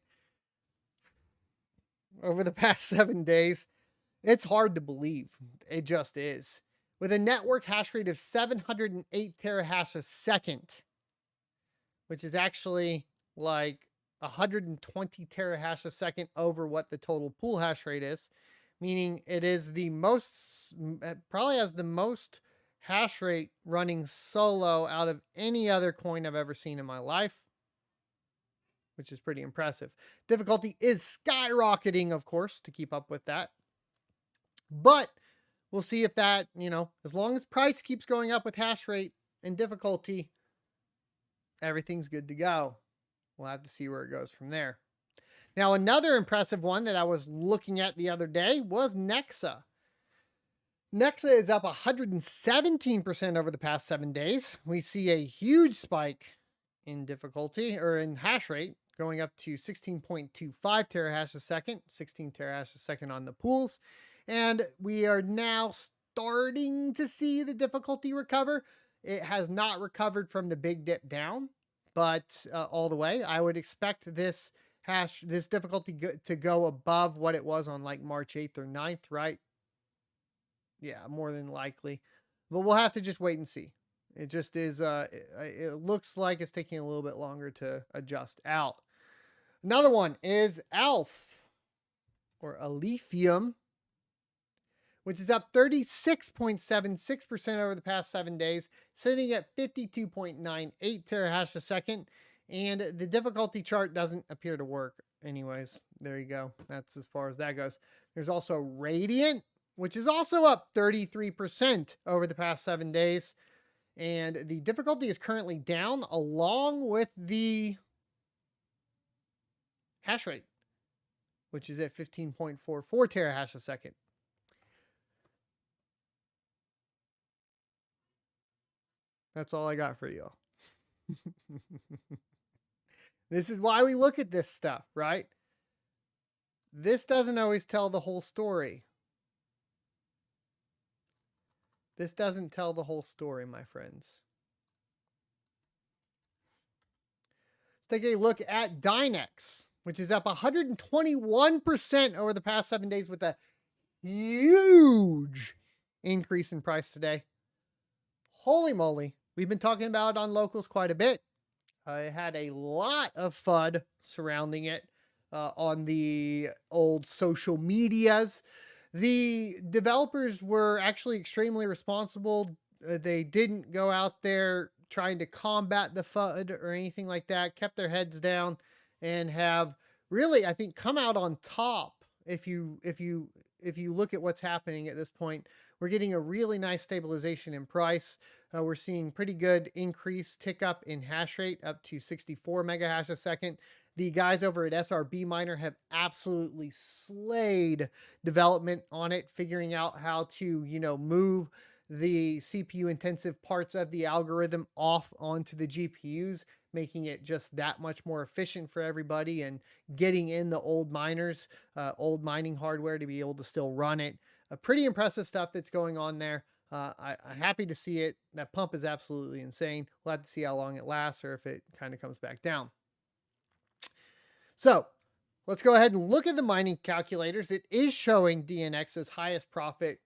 over the past 7 days. It's hard to believe. It just is. With a network hash rate of 708 terahash a second, which is actually like 120 terahash a second over what the total pool hash rate is, meaning it is the most, probably has the most hash rate running solo out of any other coin I've ever seen in my life, which is pretty impressive. Difficulty is skyrocketing, of course, to keep up with that. But we'll see if that, as long as price keeps going up with hash rate and difficulty, everything's good to go. We'll have to see where it goes from there. Now, another impressive one that I was looking at the other day was Nexa. Nexa is up 117% over the past 7 days. We see a huge spike in difficulty, or in hash rate, going up to 16.25 terahash a second, 16 terahash a second on the pools. And we are now starting to see the difficulty recover. It has not recovered from the big dip down, but all the way. I would expect this difficulty to go above what it was on like March 8th or 9th, right? Yeah, more than likely. But we'll have to just wait and see. It just is, it looks like it's taking a little bit longer to adjust out. Another one is ALF, or Alephium, which is up 36.76% over the past 7 days, sitting at 52.98 terahash a second. And the difficulty chart doesn't appear to work anyways. There you go. That's as far as that goes. There's also Radiant, which is also up 33% over the past 7 days. And the difficulty is currently down along with the hash rate, which is at 15.44 terahash a second. That's all I got for you. This is why we look at this stuff, right? This doesn't always tell the whole story. This doesn't tell the whole story, my friends. Let's take a look at Dynex, which is up 121% over the past 7 days with a huge increase in price today. Holy moly. We've been talking about it on locals quite a bit. I had a lot of FUD surrounding it on the old social medias. The developers were actually extremely responsible. They didn't go out there trying to combat the FUD or anything like that, kept their heads down and have really, I think, come out on top. If you look at what's happening at this point, we're getting a really nice stabilization in price. We're seeing pretty good increase tick up in hash rate up to 64 megahash a second. The guys over at SRB Miner have absolutely slayed development on it, figuring out how to, move the CPU intensive parts of the algorithm off onto the GPUs, making it just that much more efficient for everybody and getting in the old miners, old mining hardware to be able to still run it. Pretty impressive stuff that's going on there. I'm happy to see it. That pump is absolutely insane. We'll have to see how long it lasts or if it kind of comes back down. So let's go ahead and look at the mining calculators. It is showing DNX as highest profit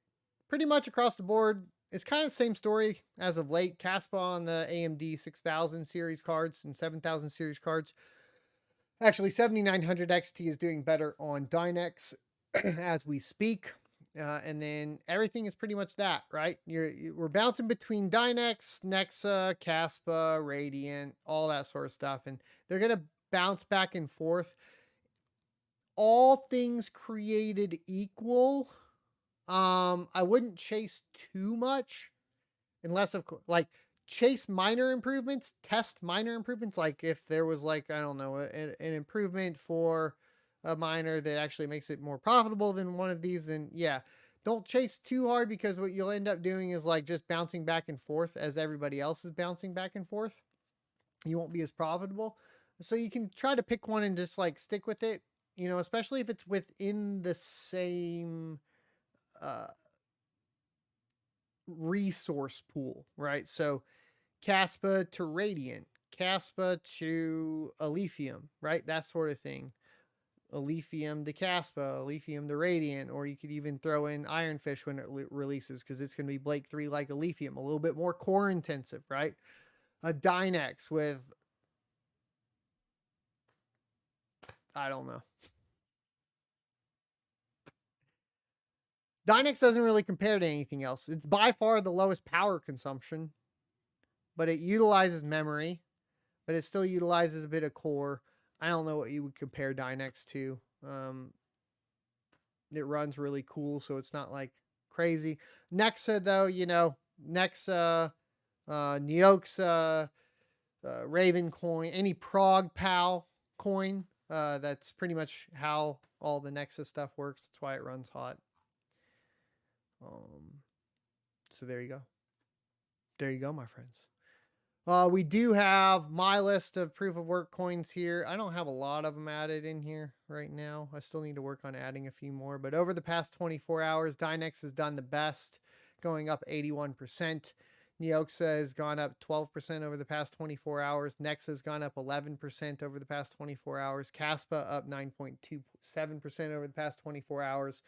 pretty much across the board. It's kind of the same story as of late. Kaspa on the AMD 6000 series cards and 7000 series cards. Actually, 7900 XT is doing better on Dynex as we speak. And then everything is pretty much that, right? We're bouncing between Dynex, Nexa, Kaspa, Radiant, all that sort of stuff. And they're going to bounce back and forth. All things created equal. I wouldn't chase too much unless, of course, like chase minor improvements, test minor improvements. Like if there was like, I don't know, an improvement for a miner that actually makes it more profitable than one of these, then yeah, don't chase too hard, because what you'll end up doing is like just bouncing back and forth as everybody else is bouncing back and forth. You won't be as profitable. So you can try to pick one and just like stick with it, you know, especially if it's within the same resource pool, right? So kaspa to radiant, kaspa to lithium, right? That sort of thing. Lithium to kaspa, lithium to radiant, or you could even throw in ironfish when it releases, because it's going to be Blake 3 like a lithium, a little bit more core intensive, right? A Dynex with, I don't know. Dynex doesn't really compare to anything else. It's by far the lowest power consumption, but it utilizes memory, but it still utilizes a bit of core. I don't know what you would compare Dynex to. It runs really cool, so it's not like crazy. Nexa, though, you know, Nexa, Neoxa, Raven coin, any Prog Pal coin, that's pretty much how all the Nexa stuff works. That's why it runs hot. So there you go. There you go, my friends. We do have my list of proof of work coins here. I don't have a lot of them added in here right now. I still need to work on adding a few more. But over the past 24 hours, Dynex has done the best, going up 81%. Neoxa has gone up 12% over the past 24 hours. Nexa has gone up 11% over the past 24 hours. Kaspa up 9.27% over the past 24 hours.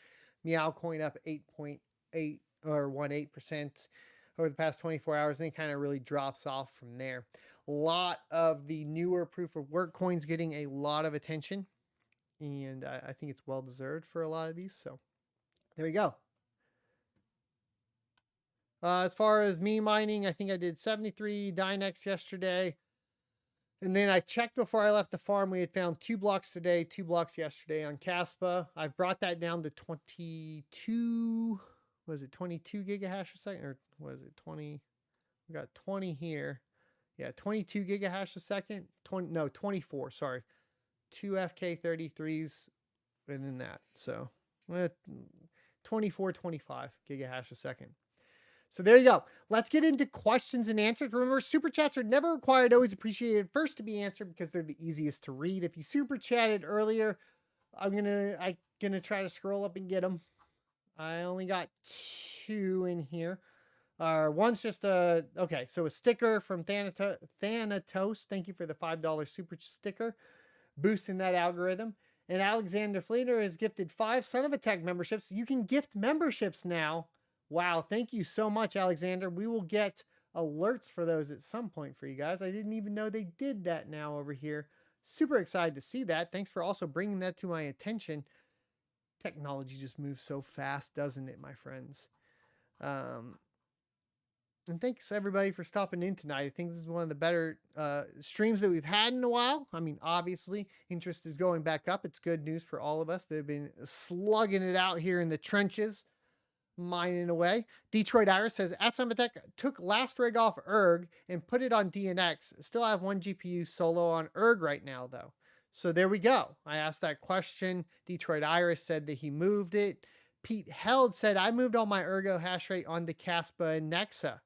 Meowcoin up 8.8 or 18% over the past 24 hours, and it kind of really drops off from there. A lot of the newer proof of work coins getting a lot of attention, and I think it's well deserved for a lot of these. So there you go. As far as me mining, I think I did 73 Dynex yesterday. And then I checked before I left the farm. We had found 2 blocks today, 2 blocks yesterday on kaspa. I've brought that down to 22, was it 22 gigahash a second? Or was it 20? We got 20 here. Yeah, 22 gigahash a second. 24, sorry. 2 FK33s and then that. So 24, 25 gigahash a second. So there you go. Let's get into questions and answers. Remember, super chats are never required, always appreciated first to be answered because they're the easiest to read. If you super chatted earlier, I'm gonna try to scroll up and get them. I only got 2 in here. One's just a sticker from Thanatos. Thank you for the $5 super sticker, boosting that algorithm. And Alexander Fleeter has gifted 5 Son of a Tech memberships. You can gift memberships now. Wow, thank you so much, Alexander. We will get alerts for those at some point for you guys. I didn't even know they did that now over here. Super excited to see that. Thanks for also bringing that to my attention. Technology just moves so fast, doesn't it, my friends? And thanks everybody for stopping in tonight. I think this is one of the better streams that we've had in a while. I mean, obviously, interest is going back up. It's good news for all of us that have been slugging it out here in the trenches, mining away. Detroit Iris says, Atsumbitech took last rig off ERG and put it on DNX. Still have 1 GPU solo on ERG right now, though. So there we go. I asked that question. Detroit Iris said that he moved it. Pete Held said, I moved all my Ergo hash rate onto kaspa and Nexa.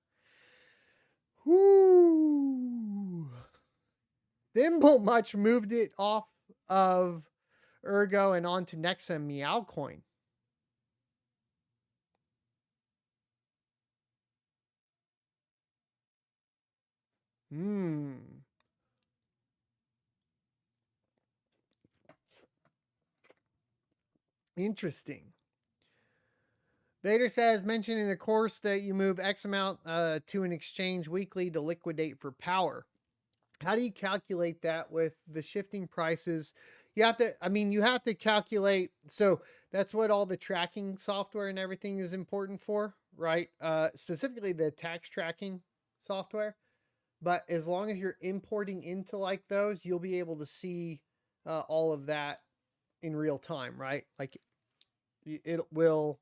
Whoo! Thimble Much moved it off of Ergo and onto Nexa and Meowcoin. Interesting. Vader says, mentioned in the course that you move X amount to an exchange weekly to liquidate for power. How do you calculate that with the shifting prices? You have to calculate. So that's what all the tracking software and everything is important for, right? Specifically the tax tracking software. But as long as you're importing into like those, you'll be able to see all of that in real time, right? Like it will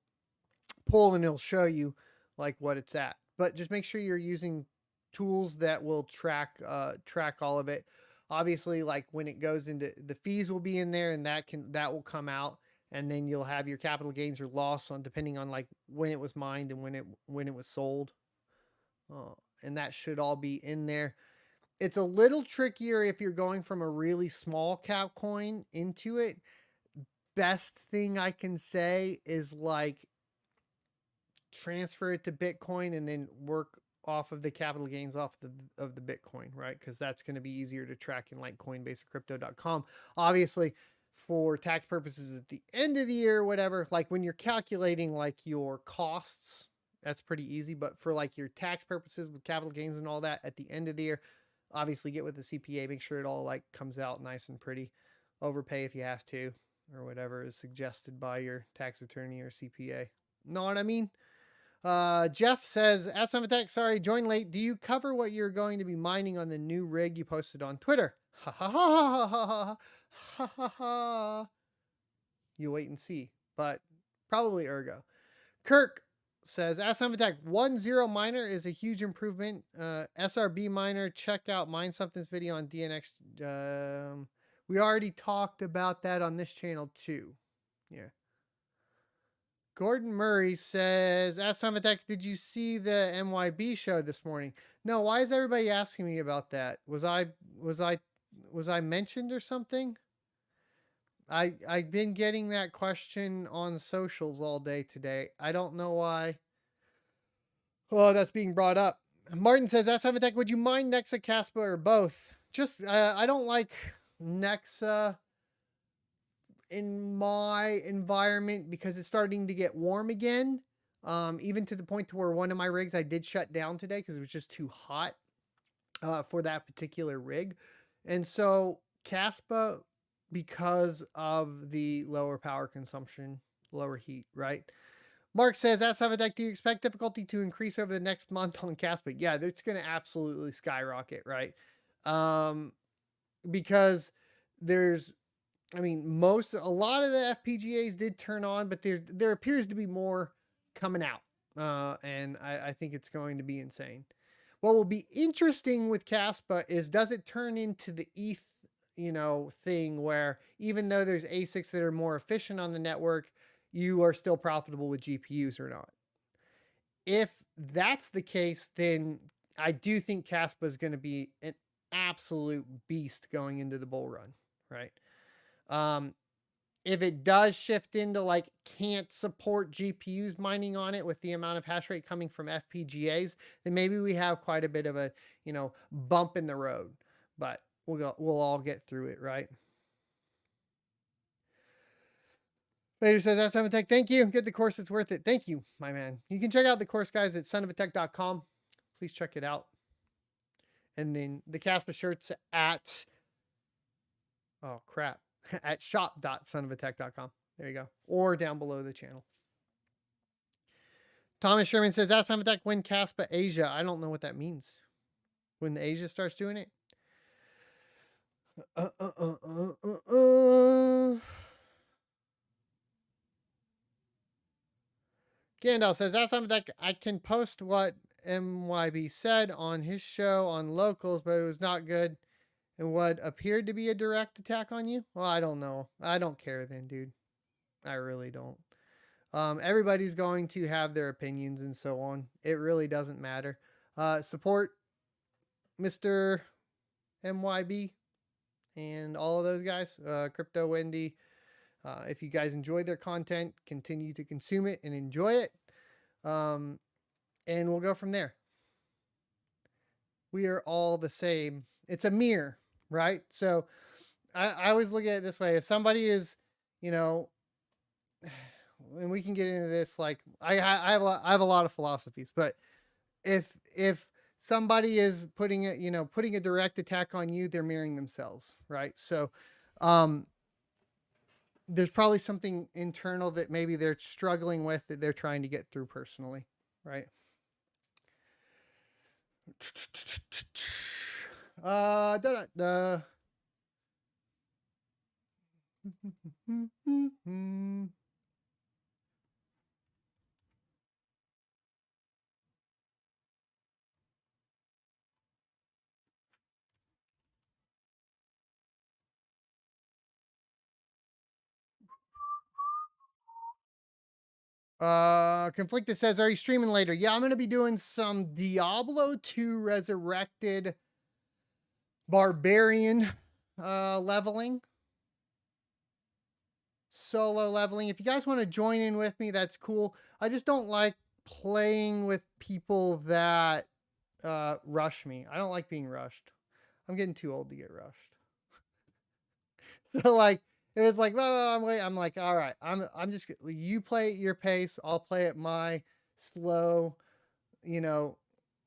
pull and it'll show you like what it's at. But just make sure you're using tools that will track all of it. Obviously, like when it goes into the fees will be in there, and that will come out, and then you'll have your capital gains or loss on depending on like when it was mined and when it was sold. And that should all be in there. It's a little trickier if you're going from a really small cap coin into it. Best thing I can say is like transfer it to Bitcoin and then work off of the capital gains off of the Bitcoin, right? Because that's going to be easier to track in like Coinbase or crypto.com. Obviously, for tax purposes at the end of the year, whatever, like when you're calculating like your costs, that's pretty easy. But for like your tax purposes with capital gains and all that at the end of the year, obviously get with the CPA, make sure it all like comes out nice and pretty. Overpay if you have to, or whatever is suggested by your tax attorney or CPA. Know what I mean? Jeff says, at Summit Tech, sorry, join late. Do you cover what you're going to be mining on the new rig you posted on Twitter? Ha ha ha ha ha ha ha ha ha. You wait and see, but probably Ergo. Kirk says, at Summit Tech, 1.0 miner is a huge improvement. SRB miner, check out Mine Something's video on DNX. We already talked about that on this channel too. Yeah. Gordon Murray says, at Summit Tech, did you see the MYB show this morning? No, why is everybody asking me about that? Was I mentioned or something? I've been getting that question on socials all day today. I don't know why. Oh, that's being brought up. Martin says, at Summit Tech, would you mind Nexa, Kaspa, or both? Just, I don't like Nexa in my environment because it's starting to get warm again. Even to the point to where one of my rigs I did shut down today because it was just too hot for that particular rig. And so Kaspa, because of the lower power consumption, lower heat, right? Mark says, at Summit Tech, do you expect difficulty to increase over the next month on Kaspa? Yeah, it's going to absolutely skyrocket, right? Because there's, I mean, a lot of the FPGAs did turn on, but there appears to be more coming out. And I think it's going to be insane. What will be interesting with Kaspa is, does it turn into the ETH, thing where even though there's ASICs that are more efficient on the network, you are still profitable with GPUs or not? If that's the case, then I do think Kaspa is going to be an absolute beast going into the bull run, right? If it does shift into like can't support GPUs mining on it with the amount of hash rate coming from FPGAs, then maybe we have quite a bit of a, bump in the road, but we'll all get through it, right? Vader says, that's Son of a Tech. Thank you. Get the course. It's worth it. Thank you, my man. You can check out the course, guys, at sonofatech.com. Please check it out. And then the Kaspa shirts at, oh crap, at shop.sonofatech.com. There you go. Or down below the channel. Thomas Sherman says, that's Son of a Tech, when Kaspa Asia. I don't know what that means. When Asia starts doing it. Gandalf says, that's Son of a Tech, I can post what MYB said on his show on locals, but it was not good. And what appeared to be a direct attack on you? Well, I don't know. I don't care then, dude. I really don't. Everybody's going to have their opinions and so on. It really doesn't matter. Support Mr. MYB and all of those guys. Crypto Wendy. If you guys enjoy their content, continue to consume it and enjoy it. And we'll go from there. We are all the same. It's a mirror, right? So I always look at it this way. If somebody is, and we can get into this, like I have a lot of philosophies, but if somebody is putting a direct attack on you, they're mirroring themselves, right? So there's probably something internal that maybe they're struggling with that they're trying to get through personally, right? Conflicted says, are you streaming later? Yeah, I'm going to be doing some Diablo 2 Resurrected barbarian leveling, solo leveling. If you guys want to join in with me, that's cool. I just don't like playing with people that rush me. I don't like being rushed. I'm getting too old to get rushed. So like, if it's like, well, I'm like, all right, I'm just, you play at your pace, I'll play at my slow, you know,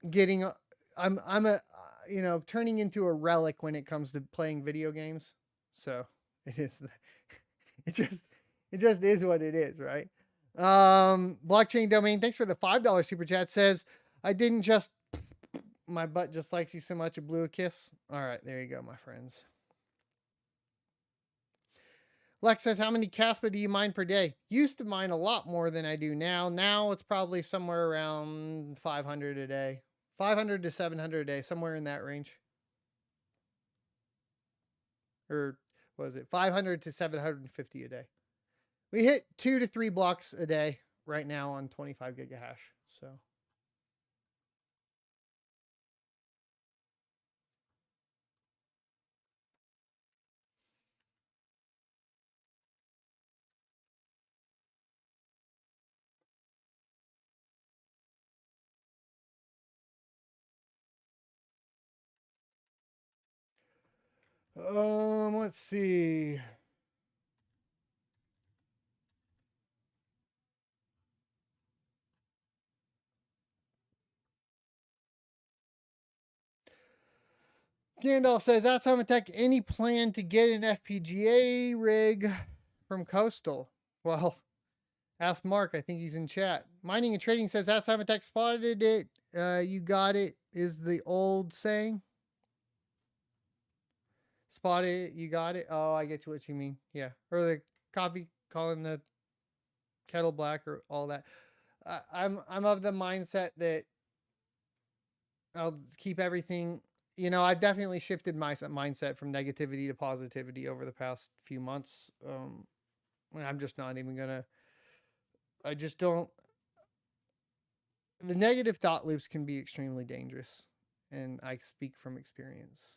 getting, I'm a, you know, turning into a relic when it comes to playing video games. So it is, it just is what it is, right? Blockchain domain, thanks for the $5 super chat, says, I didn't just, my butt just likes you so much, it blew a kiss. All right, there you go, my friends. Lex says, how many kaspa do you mine per day? Used to mine a lot more than I do now. Now it's probably somewhere around 500 a day. 500 to 700 a day, somewhere in that range. Or what was it? 500 to 750 a day. We hit 2 to 3 blocks a day right now on 25 gigahash. So let's see. Gandalf says, that's how Tech, any plan to get an FPGA rig from Coastal? Well, ask Mark. I think he's in chat. Mining and Trading says, that's how Tech spotted it. You got it, is the old saying. Spot it, you got it. Oh, I get to what you mean. Yeah. Or the coffee calling the kettle black or all that. I'm of the mindset that I'll keep everything. You know, I've definitely shifted my mindset from negativity to positivity over the past few months. I'm just not even gonna. I just don't. The negative thought loops can be extremely dangerous, and I speak from experience.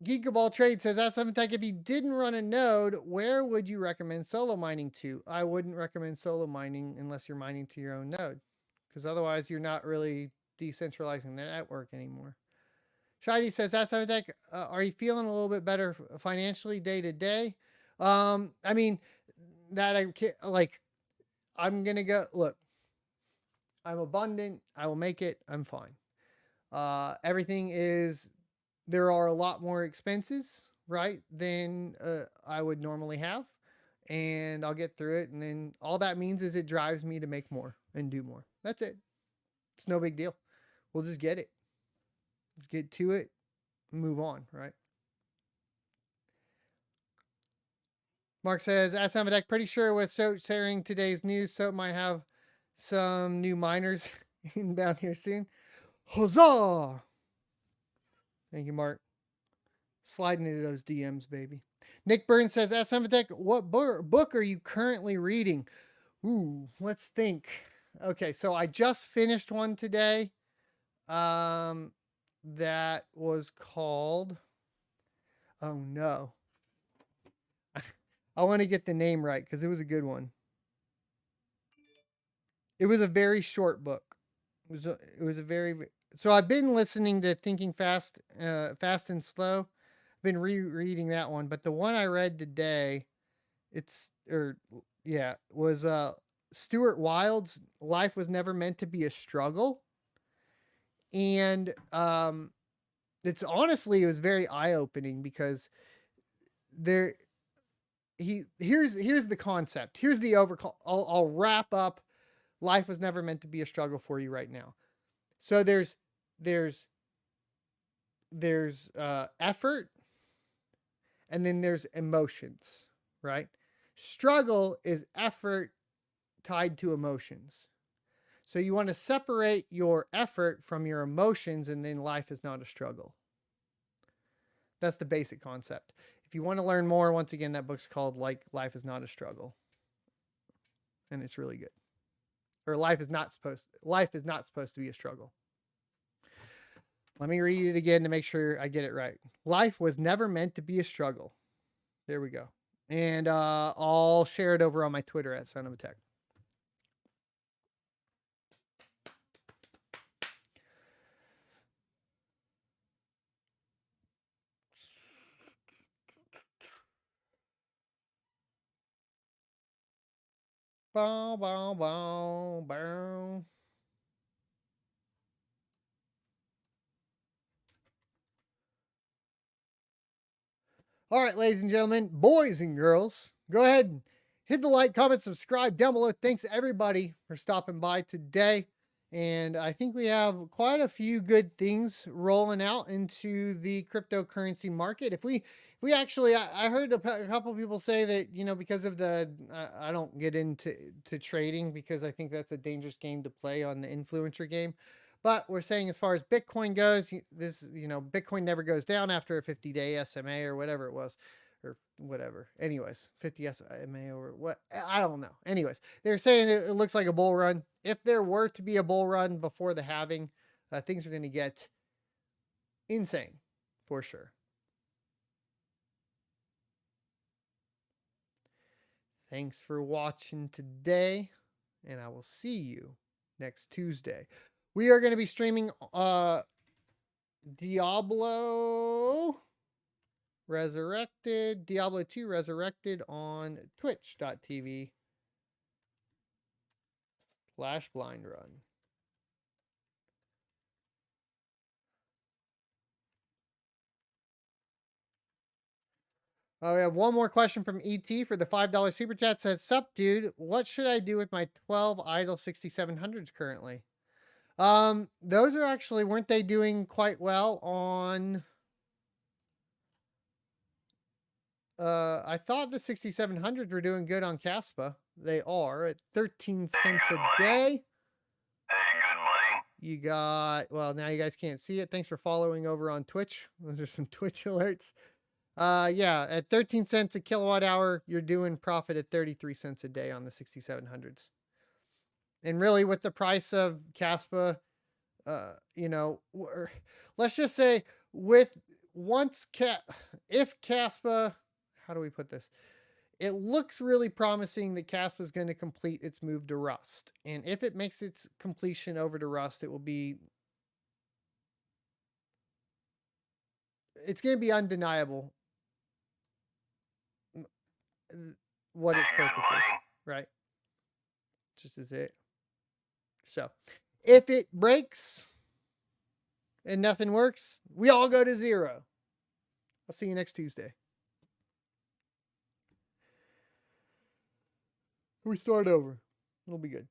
Geek of all trades says, that's something Tech, if you didn't run a node, where would you recommend solo mining to? I wouldn't recommend solo mining unless you're mining to your own node, because otherwise you're not really decentralizing the network anymore. Shady says, that's something Tech, are you feeling a little bit better financially day to day? I mean, that I can't, like, I'm going to go, look, I'm abundant. I will make it. I'm fine. Everything is, there are a lot more expenses, right, than I would normally have. And I'll get through it. And then all that means is it drives me to make more and do more. That's it. It's no big deal. We'll just get it. Let's get to it. Move on, right? Mark says, as I'm pretty sure with Soap sharing today's news, Soap might have some new miners inbound here soon. Huzzah! Thank you, Mark. Sliding into those DMs, baby. Nick Burns says, Ask Tech, what book are you currently reading? Ooh, let's think. Okay, so I just finished one today. That was called. Oh no. I want to get the name right because it was a good one. It was a very short book. It was a very. So I've been listening to Thinking Fast, Fast and Slow. I've been rereading that one, but the one I read today, was Stuart Wilde's Life Was Never Meant to Be a Struggle, and it was very eye opening because here's the concept. Here's the overcall. I'll wrap up. Life was never meant to be a struggle for you right now. So there's effort, and then there's emotions, right? Struggle is effort tied to emotions. So you want to separate your effort from your emotions, and then life is not a struggle. That's the basic concept. If you want to learn more, once again, that book's called Life Is Not a Struggle. And it's really good. Or life is not supposed to be a struggle. Let me read it again to make sure I get it right. Life was never meant to be a struggle. There we go. And I'll share it over on my Twitter at Son of a Tech. Bow, bow, bow, bow. All right, ladies and gentlemen, boys and girls, go ahead and hit the like, comment, subscribe down below. Thanks everybody for stopping by today. And I think we have quite a few good things rolling out into the cryptocurrency market. If we actually, I heard a couple of people say that, you know, because of the, I don't get into trading because I think that's a dangerous game to play on the influencer game. But we're saying as far as Bitcoin goes, this, you know, Bitcoin never goes down after a 50-day SMA or whatever it was, or whatever. Anyways, 50 SMA or what? I don't know. Anyways, they're saying it looks like a bull run. If there were to be a bull run before the halving, things are going to get insane for sure. Thanks for watching today, and I will see you next Tuesday. We are going to be streaming Diablo 2 Resurrected on twitch.tv/blindrun. Oh, we have one more question from ET for the $5 super chat. Says, "Sup, dude? What should I do with my 12 idle 6700s currently?" Those are actually, weren't they doing quite well on, I thought the 6700s were doing good on kaspa. They are at 13 cents a day. Hey, good money. You got, well, now you guys can't see it. Thanks for following over on Twitch. Those are some Twitch alerts. Yeah, at 13 cents a kilowatt hour, you're doing profit at 33 cents a day on the 6700s. And really, with the price of kaspa, you know, let's just say if kaspa, how do we put this? It looks really promising that kaspa is going to complete its move to Rust. And if it makes its completion over to Rust, it's going to be undeniable what its purpose is, right? Just as it. So, if it breaks and nothing works, we all go to zero. I'll see you next Tuesday. We start over. It'll be good.